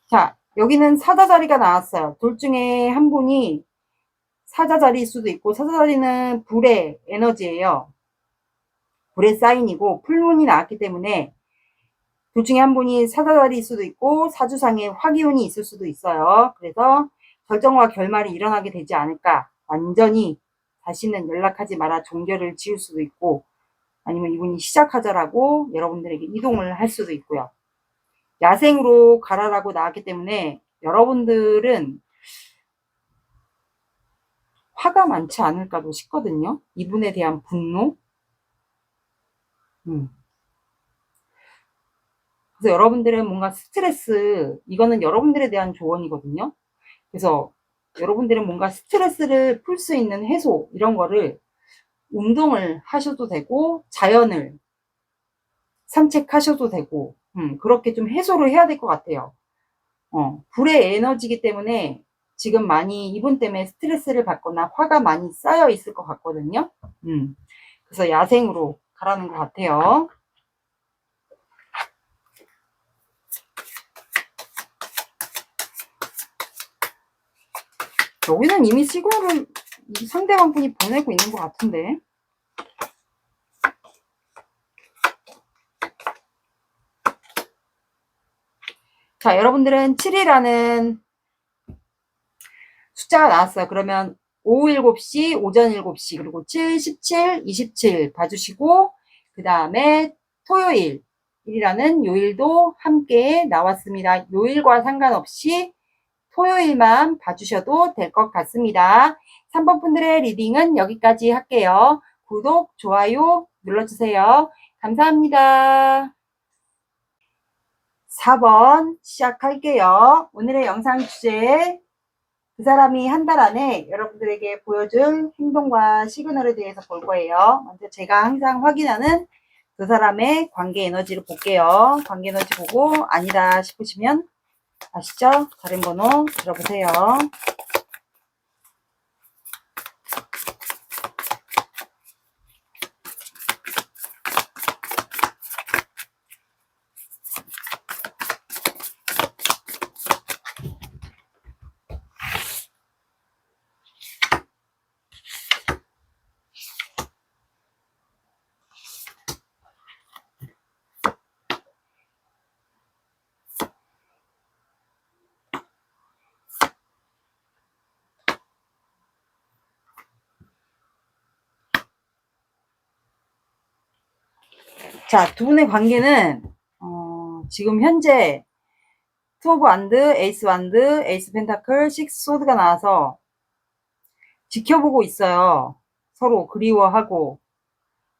자, 여기는 사자자리가 나왔어요. 둘 중에 한 분이 사자자리일 수도 있고, 사자자리는 불의 에너지예요. 불의 사인이고 풀문이 나왔기 때문에 둘 중에 한 분이 사자자리일 수도 있고 사주상에 화기운이 있을 수도 있어요. 그래서 결정과 결말이 일어나게 되지 않을까. 완전히 다시는 연락하지 마라 종결을 지을 수도 있고, 아니면 이분이 시작하자라고 여러분들에게 이동을 할 수도 있고요. 야생으로 가라라고 나왔기 때문에 여러분들은 화가 많지 않을까도 싶거든요. 이분에 대한 분노. 그래서 여러분들은 뭔가 스트레스, 이거는 여러분들에 대한 조언이거든요. 그래서 여러분들은 뭔가 스트레스를 풀 수 있는 해소, 이런 거를 운동을 하셔도 되고, 자연을 산책하셔도 되고, 그렇게 좀 해소를 해야 될 것 같아요. 불의 에너지이기 때문에 지금 많이 이분 때문에 스트레스를 받거나 화가 많이 쌓여 있을 것 같거든요. 그래서 야생으로 가라는 것 같아요. 여기는 이미 시그널을 상대방 분이 보내고 있는 것 같은데. 자, 여러분들은 7이라는 숫자가 나왔어요. 그러면 오후 7시, 오전 7시, 그리고 7, 17, 27 봐주시고, 그 다음에 토요일, 일이라는 요일도 함께 나왔습니다. 요일과 상관없이 토요일만 봐주셔도 될 것 같습니다. 3번 분들의 리딩은 여기까지 할게요. 구독, 좋아요 눌러주세요. 감사합니다. 4번 시작할게요. 오늘의 영상 주제, 그 사람이 한 달 안에 여러분들에게 보여줄 행동과 시그널에 대해서 볼 거예요. 먼저 제가 항상 확인하는 그 사람의 관계 에너지를 볼게요. 관계 에너지 보고 아니다 싶으시면 아시죠? 다른 번호 들어보세요. 자, 두 분의 관계는 지금 현재 투 오브 완드, 에이스 완드, 에이스 펜타클, 식스 소드가 나와서 지켜보고 있어요. 서로 그리워하고,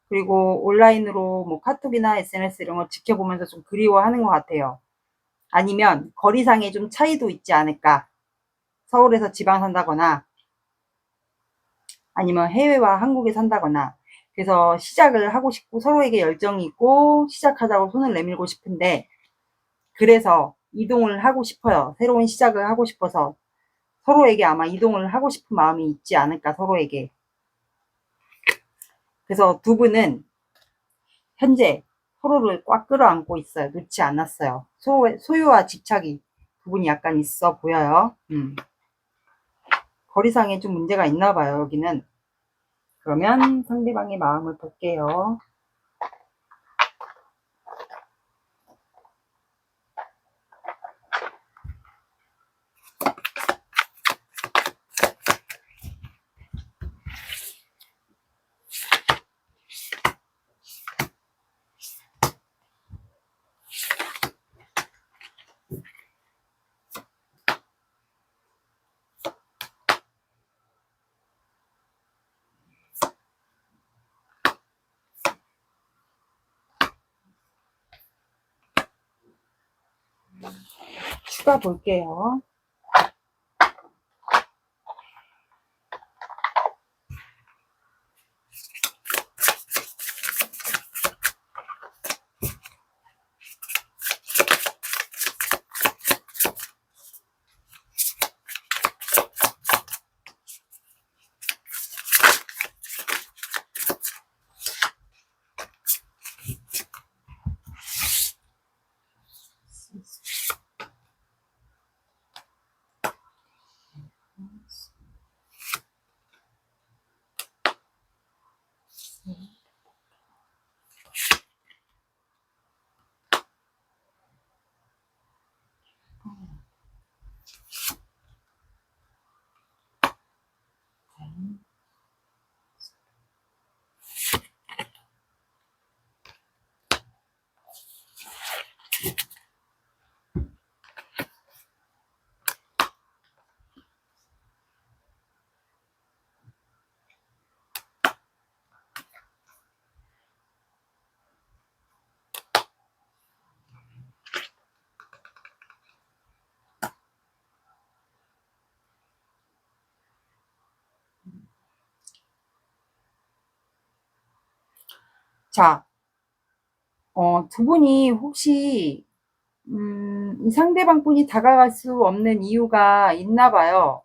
그리고 온라인으로 뭐 카톡이나 SNS 이런 걸 지켜보면서 좀 그리워하는 것 같아요. 아니면 거리상에 좀 차이도 있지 않을까. 서울에서 지방 산다거나 아니면 해외와 한국에 산다거나. 그래서 시작을 하고 싶고 서로에게 열정이 있고 시작하자고 손을 내밀고 싶은데, 그래서 이동을 하고 싶어요. 새로운 시작을 하고 싶어서 서로에게 아마 이동을 하고 싶은 마음이 있지 않을까, 서로에게. 그래서 두 분은 현재 서로를 꽉 끌어안고 있어요. 놓지 않았어요. 소유와 집착이 두 분이 약간 있어 보여요. 거리상에 좀 문제가 있나 봐요, 여기는. 그러면 상대방의 마음을 볼게요. 추가 볼게요. 자, 두 분이 혹시 이 상대방 분이 다가갈 수 없는 이유가 있나 봐요.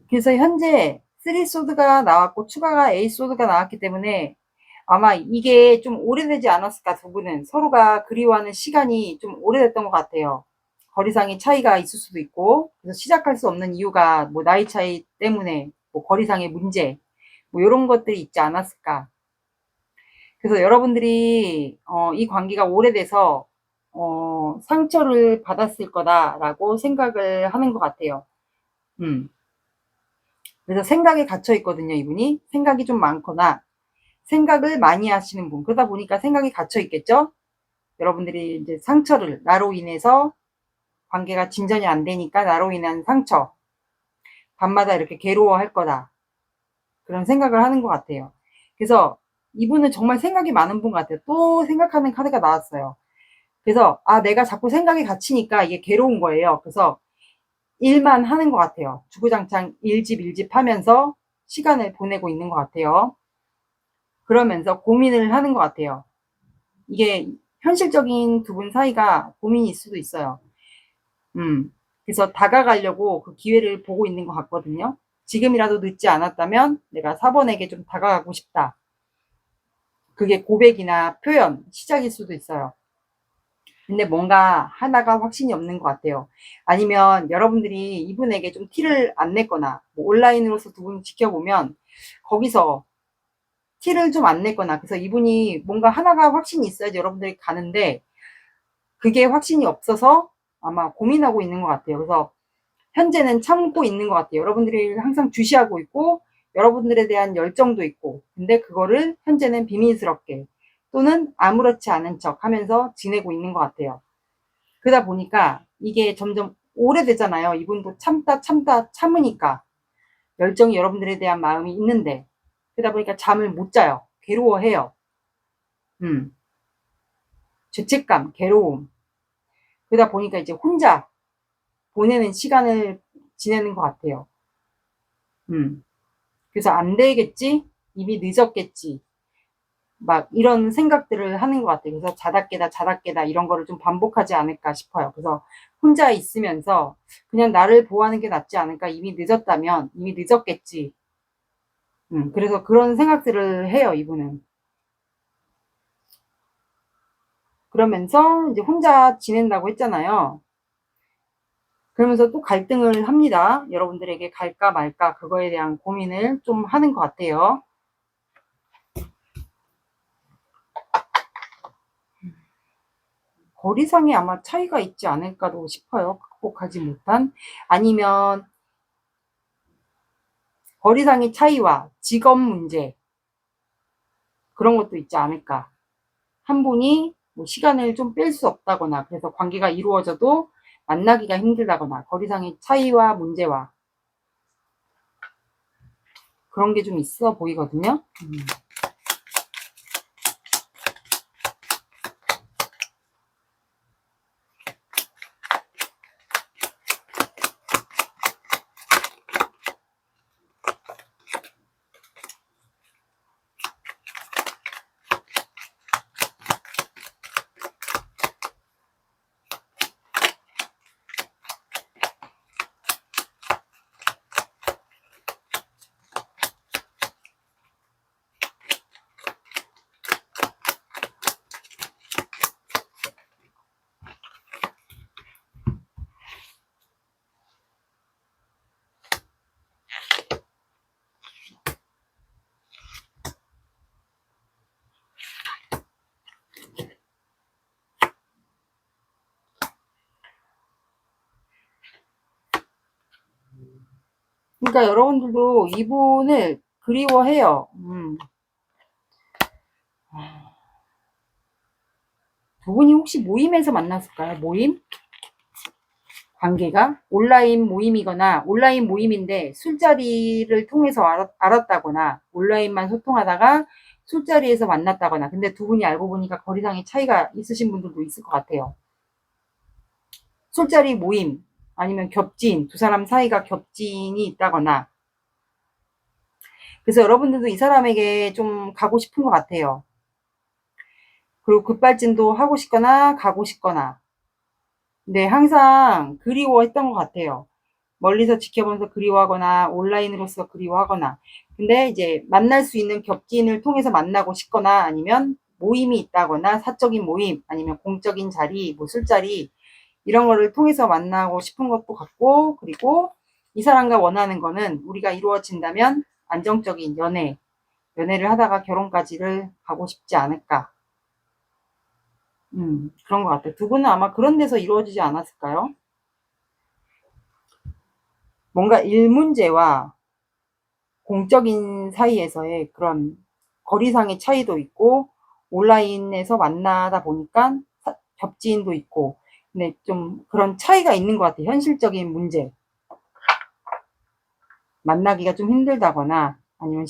그래서 현재 3소드가 나왔고 추가가 에이소드가 나왔기 때문에 아마 이게 좀 오래되지 않았을까. 두 분은 서로가 그리워하는 시간이 좀 오래됐던 것 같아요. 거리상의 차이가 있을 수도 있고, 그래서 시작할 수 없는 이유가 뭐 나이 차이 때문에 뭐 거리상의 문제 뭐 이런 것들이 있지 않았을까. 그래서 여러분들이 이 관계가 오래돼서 상처를 받았을 거다라고 생각을 하는 것 같아요. 그래서 생각에 갇혀 있거든요. 이분이 생각이 좀 많거나 생각을 많이 하시는 분. 그러다 보니까 생각이 갇혀 있겠죠. 여러분들이 이제 상처를 나로 인해서 관계가 진전이 안 되니까 나로 인한 상처, 밤마다 이렇게 괴로워할 거다. 그런 생각을 하는 것 같아요. 그래서 이분은 정말 생각이 많은 분 같아요. 또 생각하는 카드가 나왔어요. 그래서 내가 자꾸 생각이 갇히니까 이게 괴로운 거예요. 그래서 일만 하는 것 같아요. 주구장창 일집 하면서 시간을 보내고 있는 것 같아요. 그러면서 고민을 하는 것 같아요. 이게 현실적인 두 분 사이가 고민일 수도 있어요. 그래서 다가가려고 그 기회를 보고 있는 것 같거든요. 지금이라도 늦지 않았다면 내가 4번에게 좀 다가가고 싶다. 그게 고백이나 표현, 시작일 수도 있어요. 근데 뭔가 하나가 확신이 없는 것 같아요. 아니면 여러분들이 이분에게 좀 티를 안 냈거나 뭐 온라인으로서 두 분 지켜보면 거기서 티를 좀 안 냈거나, 그래서 이분이 뭔가 하나가 확신이 있어야지 여러분들이 가는데 그게 확신이 없어서 아마 고민하고 있는 것 같아요. 그래서 현재는 참고 있는 것 같아요. 여러분들이 항상 주시하고 있고 여러분들에 대한 열정도 있고, 근데 그거를 현재는 비밀스럽게 또는 아무렇지 않은 척 하면서 지내고 있는 것 같아요. 그러다 보니까 이게 점점 오래되잖아요. 이분도 참다 참으니까 열정이 여러분들에 대한 마음이 있는데, 그러다 보니까 잠을 못 자요. 괴로워해요. 죄책감, 괴로움. 그러다 보니까 이제 혼자 보내는 시간을 지내는 것 같아요. 그래서 안 되겠지? 이미 늦었겠지? 막 이런 생각들을 하는 것 같아요. 그래서 자다 깨다 이런 거를 좀 반복하지 않을까 싶어요. 그래서 혼자 있으면서 그냥 나를 보호하는 게 낫지 않을까? 이미 늦었다면 이미 늦었겠지. 그래서 그런 생각들을 해요, 이분은. 그러면서 이제 혼자 지낸다고 했잖아요. 그러면서 또 갈등을 합니다. 여러분들에게 갈까 말까 그거에 대한 고민을 좀 하는 것 같아요. 거리상에 아마 차이가 있지 않을까도 싶어요. 극복하지 못한. 아니면 거리상의 차이와 직업 문제, 그런 것도 있지 않을까. 한 분이 뭐 시간을 좀 뺄 수 없다거나, 그래서 관계가 이루어져도 만나기가 힘들다거나, 거리상의 차이와 문제와 그런 게 좀 있어 보이거든요. 그러니까 여러분들도 이분을 그리워해요. 두 분이 혹시 모임에서 만났을까요? 모임? 관계가 온라인 모임이거나, 온라인 모임인데 술자리를 통해서 알았다거나, 온라인만 소통하다가 술자리에서 만났다거나, 근데 두 분이 알고 보니까 거리상의 차이가 있으신 분들도 있을 것 같아요. 술자리 모임, 아니면 겹진, 두 사람 사이가 겹진이 있다거나, 그래서 여러분들도 이 사람에게 좀 가고 싶은 것 같아요. 그리고 급발진도 하고 싶거나 가고 싶거나. 근데 항상 그리워했던 것 같아요. 멀리서 지켜보면서 그리워하거나 온라인으로서 그리워하거나. 근데 이제 만날 수 있는 겹지인을 통해서 만나고 싶거나 아니면 모임이 있다거나 사적인 모임 아니면 공적인 자리, 뭐 술자리 이런 거를 통해서 만나고 싶은 것도 같고, 그리고 이 사람과 원하는 거는 우리가 이루어진다면 안정적인 연애를 하다가 결혼까지를 가고 싶지 않을까. 그런 것 같아요. 두 분은 아마 그런 데서 이루어지지 않았을까요? 뭔가 일 문제와 공적인 사이에서의 그런 거리상의 차이도 있고, 온라인에서 만나다 보니까 겹지인도 있고, 근데 좀 그런 차이가 있는 것 같아요. 현실적인 문제. 만나기가 좀 힘들다거나, 아니면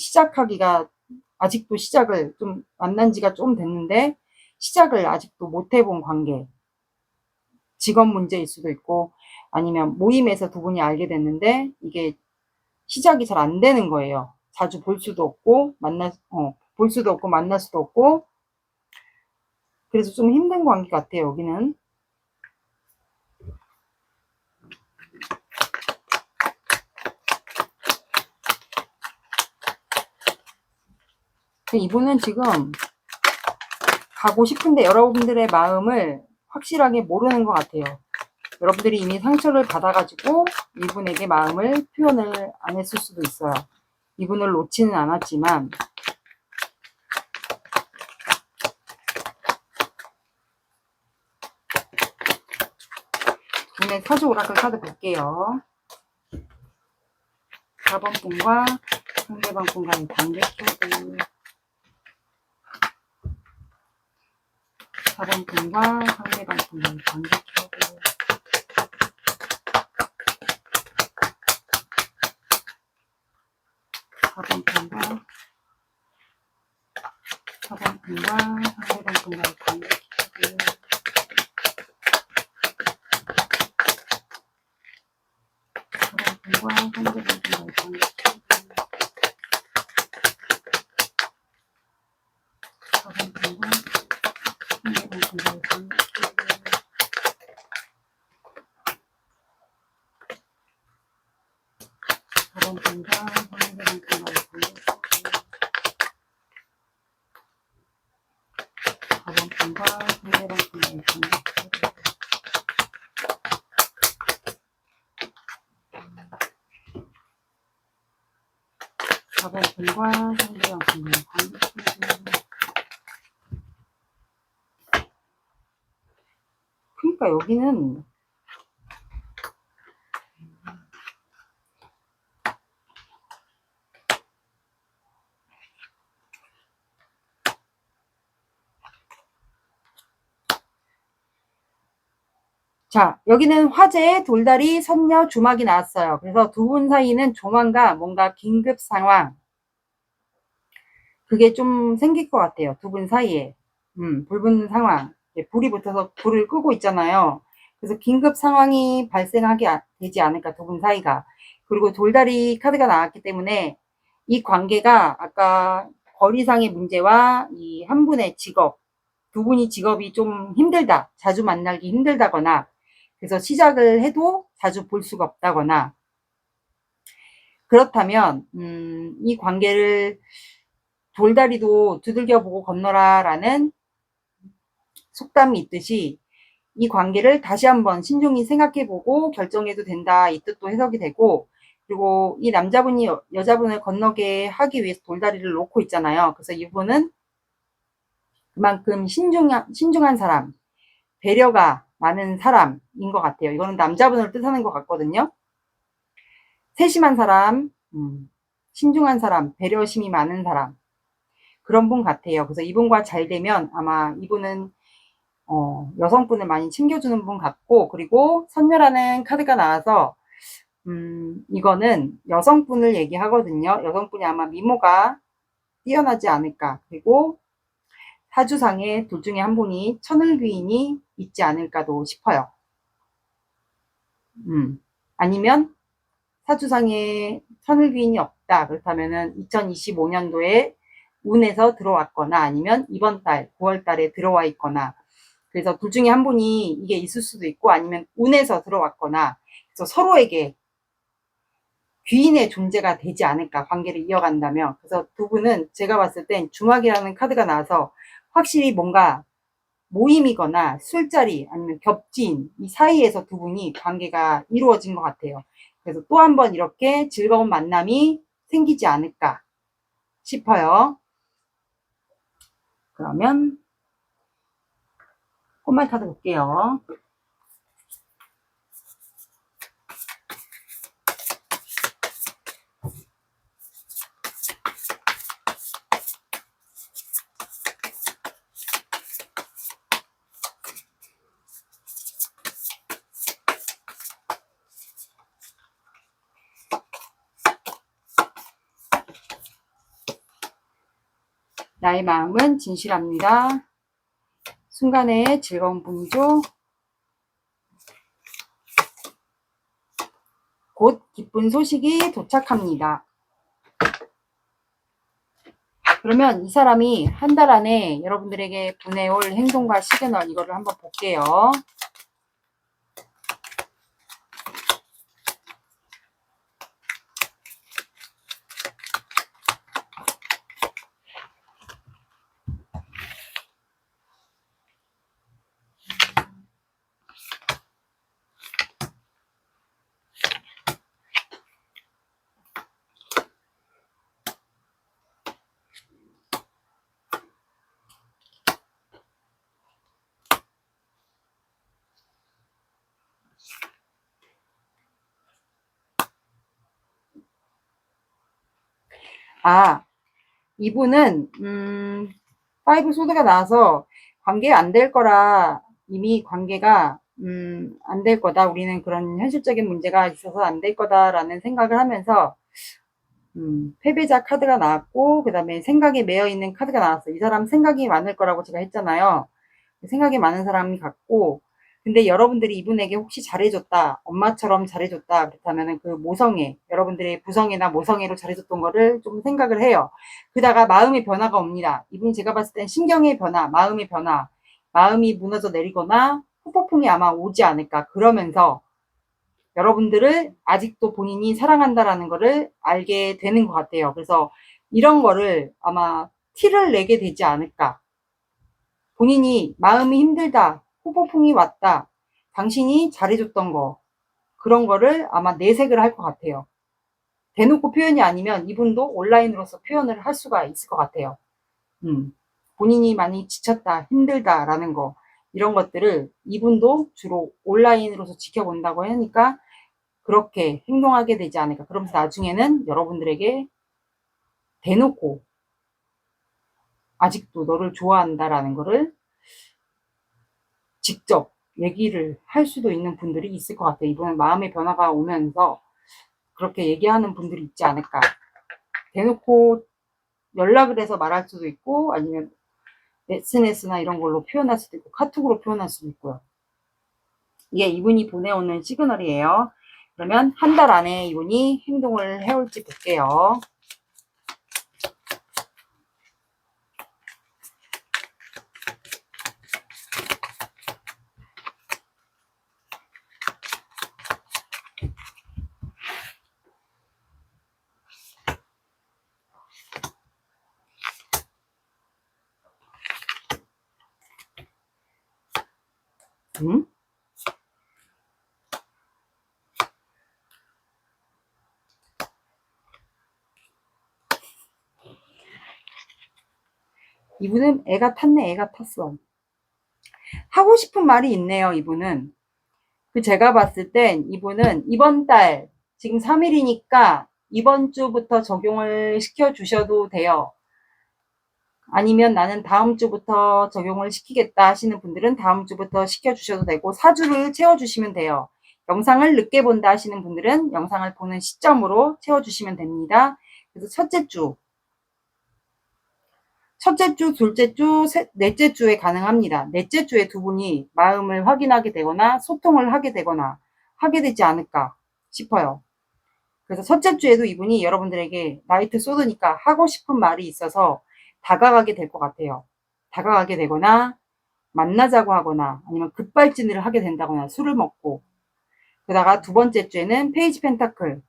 아직도 시작을 좀 만난 지가 좀 됐는데, 시작을 아직도 못 해본 관계. 직업 문제일 수도 있고, 아니면 모임에서 두 분이 알게 됐는데, 이게 시작이 잘 안 되는 거예요. 자주 볼 수도 없고, 볼 수도 없고, 만날 수도 없고, 그래서 좀 힘든 관계 같아요, 여기는. 이분은 지금 가고 싶은데 여러분들의 마음을 확실하게 모르는 것 같아요. 여러분들이 이미 상처를 받아가지고 이분에게 마음을 표현을 안 했을 수도 있어요. 이분을 놓지는 않았지만, 이번에 사주 오라클 카드 볼게요. 4번 분과 상대방 분과의 관계 카드. 4번 분과 상대방 분과의 관계 카드. 4번 분과 상대방 분과의 관계 카드. 4번 분과 상대방 분과의 관계 카드. 4번 분과 상대방 분과의 관계 카드. 4번 분과 상대방 분과의 관계 카드. 4번 분과 상대방 분과의 관계 카드. 4번 분과 상대방 분과의 관계 카드. 그러니까 여기는 자, 여기는 화재, 돌다리, 선녀, 주막이 나왔어요. 그래서 두 분 사이는 조만간 뭔가 긴급 상황, 그게 좀 생길 것 같아요. 두 분 사이에. 불 붙는 상황. 불이 붙어서 불을 끄고 있잖아요. 그래서 긴급 상황이 발생하게 되지 않을까, 두 분 사이가. 그리고 돌다리 카드가 나왔기 때문에 이 관계가 아까 거리상의 문제와 이 한 분의 직업, 두 분이 직업이 좀 힘들다, 자주 만나기 힘들다거나, 그래서 시작을 해도 자주 볼 수가 없다거나, 그렇다면 이 관계를 돌다리도 두들겨 보고 건너라 라는 속담이 있듯이 이 관계를 다시 한번 신중히 생각해 보고 결정해도 된다, 이 뜻도 해석이 되고, 그리고 이 남자분이 여자분을 건너게 하기 위해서 돌다리를 놓고 있잖아요. 그래서 이분은 그만큼 신중한 사람, 배려가 많은 사람인 것 같아요. 이거는 남자분을 뜻하는 것 같거든요. 세심한 사람, 신중한 사람, 배려심이 많은 사람, 그런 분 같아요. 그래서 이분과 잘 되면 아마 이분은 여성분을 많이 챙겨주는 분 같고, 그리고 선녀라는 카드가 나와서 이거는 여성분을 얘기하거든요. 여성분이 아마 미모가 뛰어나지 않을까. 그리고 사주상에 둘 중에 한 분이 천을귀인이 있지 않을까도 싶어요. 아니면 사주상에 천을귀인이 있다. 그렇다면은 2025년도에 운에서 들어왔거나 아니면 이번 달 9월 달에 들어와 있거나, 그래서 둘 중에 한 분이 이게 있을 수도 있고 아니면 운에서 들어왔거나, 그래서 서로에게 귀인의 존재가 되지 않을까, 관계를 이어간다면. 그래서 두 분은 제가 봤을 땐 중학이라는 카드가 나와서 확실히 뭔가 모임이거나 술자리 아니면 겹친 이 사이에서 두 분이 관계가 이루어진 것 같아요. 그래서 또 한 번 이렇게 즐거운 만남이 생기지 않을까 싶어요. 그러면 꽃말 카드 볼게요. 나의 마음은 진실합니다. 순간의 즐거운 분이죠. 곧 기쁜 소식이 도착합니다. 그러면 이 사람이 한 달 안에 여러분들에게 보내올 행동과 시그널, 이거를 한번 볼게요. 이분은 파이브 소드가 나와서 관계 안 될 거라, 이미 관계가 안 될 거다, 우리는 그런 현실적인 문제가 있어서 안 될 거다라는 생각을 하면서 패배자 카드가 나왔고, 그 다음에 생각에 매여 있는 카드가 나왔어. 이 사람 생각이 많을 거라고 제가 했잖아요. 생각이 많은 사람이 같고, 근데 여러분들이 이분에게 혹시 잘해줬다, 엄마처럼 잘해줬다, 그렇다면 그 모성애, 여러분들의 부성애나 모성애로 잘해줬던 거를 좀 생각을 해요. 그러다가 마음의 변화가 옵니다. 이분이 제가 봤을 땐 신경의 변화, 마음의 변화, 마음이 무너져 내리거나 후폭풍이 아마 오지 않을까. 그러면서 여러분들을 아직도 본인이 사랑한다라는 거를 알게 되는 것 같아요. 그래서 이런 거를 아마 티를 내게 되지 않을까. 본인이 마음이 힘들다, 후폭풍이 왔다, 당신이 잘해줬던 거, 그런 거를 아마 내색을 할 것 같아요. 대놓고 표현이 아니면 이분도 온라인으로서 표현을 할 수가 있을 것 같아요. 본인이 많이 지쳤다, 힘들다라는 거, 이런 것들을 이분도 주로 온라인으로서 지켜본다고 하니까 그렇게 행동하게 되지 않을까. 그러면서 나중에는 여러분들에게 대놓고 아직도 너를 좋아한다라는 거를 직접 얘기를 할 수도 있는 분들이 있을 것 같아요. 이분은 마음의 변화가 오면서 그렇게 얘기하는 분들이 있지 않을까. 대놓고 연락을 해서 말할 수도 있고, 아니면 SNS나 이런 걸로 표현할 수도 있고, 카톡으로 표현할 수도 있고요. 이게 이분이 보내오는 시그널이에요. 그러면 한 달 안에 이분이 행동을 해올지 볼게요. 이분은 애가 탔네, 애가 탔어. 하고 싶은 말이 있네요, 이분은. 제가 봤을 땐 이분은 이번 달, 지금 3일이니까 이번 주부터 적용을 시켜주셔도 돼요. 아니면 나는 다음 주부터 적용을 시키겠다 하시는 분들은 다음 주부터 시켜주셔도 되고, 4주를 채워주시면 돼요. 영상을 늦게 본다 하시는 분들은 영상을 보는 시점으로 채워주시면 됩니다. 그래서 첫째 주, 둘째 주, 넷째 주에 가능합니다. 넷째 주에 두 분이 마음을 확인하게 되거나 소통을 하게 되거나 하게 되지 않을까 싶어요. 그래서 첫째 주에도 이분이 여러분들에게 나이트 소드니까 하고 싶은 말이 있어서 다가가게 될 것 같아요. 다가가게 되거나 만나자고 하거나 아니면 급발진을 하게 된다거나 술을 먹고. 그러다가 두 번째 주에는 페이지 펜타클,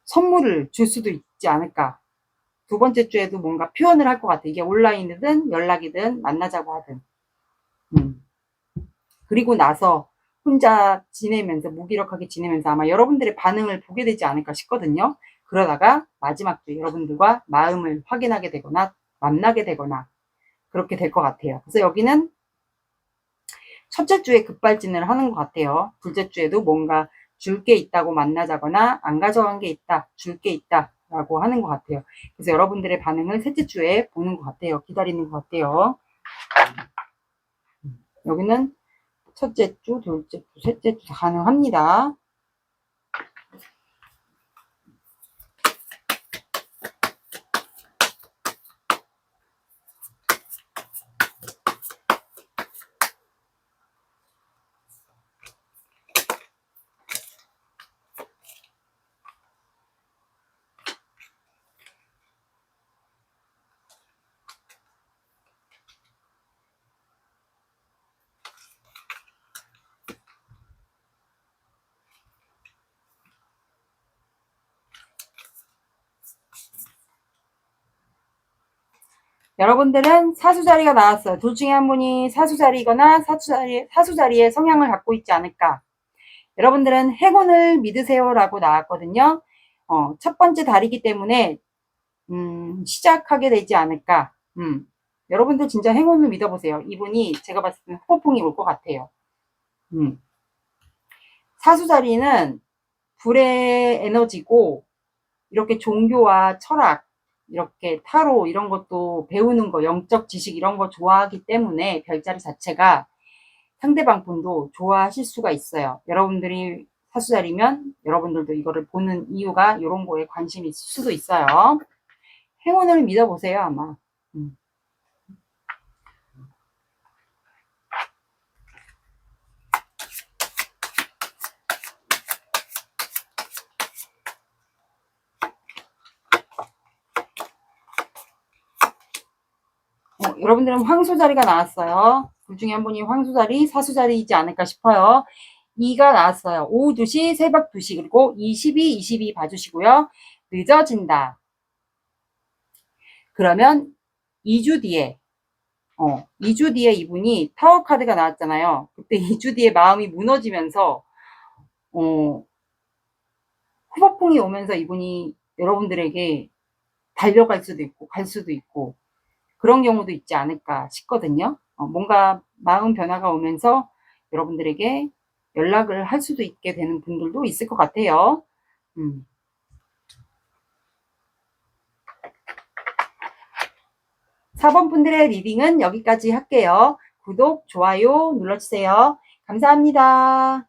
선물을 줄 수도 있지 않을까. 두 번째 주에도 뭔가 표현을 할 것 같아. 이게 온라인이든 연락이든 만나자고 하든. 그리고 나서 혼자 지내면서 무기력하게 지내면서 아마 여러분들의 반응을 보게 되지 않을까 싶거든요. 그러다가 마지막 주 여러분들과 마음을 확인하게 되거나 만나게 되거나 그렇게 될 것 같아요. 그래서 여기는 첫째 주에 급발진을 하는 것 같아요. 둘째 주에도 뭔가 줄 게 있다고 만나자거나 안 가져간 게 있다, 줄 게 있다 라고 하는 것 같아요. 그래서 여러분들의 반응을 셋째 주에 보는 것 같아요. 기다리는 것 같아요. 여기는 첫째 주, 둘째 주, 셋째 주 가능합니다. 여러분들은 사수자리가 나왔어요. 둘 중에 한 분이 사수자리거나 사수자리의 성향을 갖고 있지 않을까. 여러분들은 행운을 믿으세요 라고 나왔거든요. 첫 번째 달이기 때문에 시작하게 되지 않을까. 여러분들 진짜 행운을 믿어보세요. 이분이 제가 봤을 때는 후폭풍이 올 것 같아요. 사수자리는 불의 에너지고 이렇게 종교와 철학, 이렇게 타로 이런 것도 배우는 거, 영적 지식 이런 거 좋아하기 때문에 별자리 자체가 상대방 분도 좋아하실 수가 있어요. 여러분들이 사수자리면 여러분들도 이거를 보는 이유가 이런 거에 관심이 있을 수도 있어요. 행운을 믿어보세요, 아마. 여러분들은 황소자리가 나왔어요. 둘 중에 한 분이 황소자리, 사수자리이지 않을까 싶어요. 2가 나왔어요. 오후 2시, 새벽 2시, 그리고 22, 22 봐주시고요. 늦어진다. 그러면 2주 뒤에 2주 뒤에 이분이 타워 카드가 나왔잖아요. 그때 2주 뒤에 마음이 무너지면서 후폭풍이 오면서 이분이 여러분들에게 달려갈 수도 있고 갈 수도 있고 그런 경우도 있지 않을까 싶거든요. 뭔가 마음 변화가 오면서 여러분들에게 연락을 할 수도 있게 되는 분들도 있을 것 같아요. 4번 분들의 리딩은 여기까지 할게요. 구독, 좋아요 눌러주세요. 감사합니다.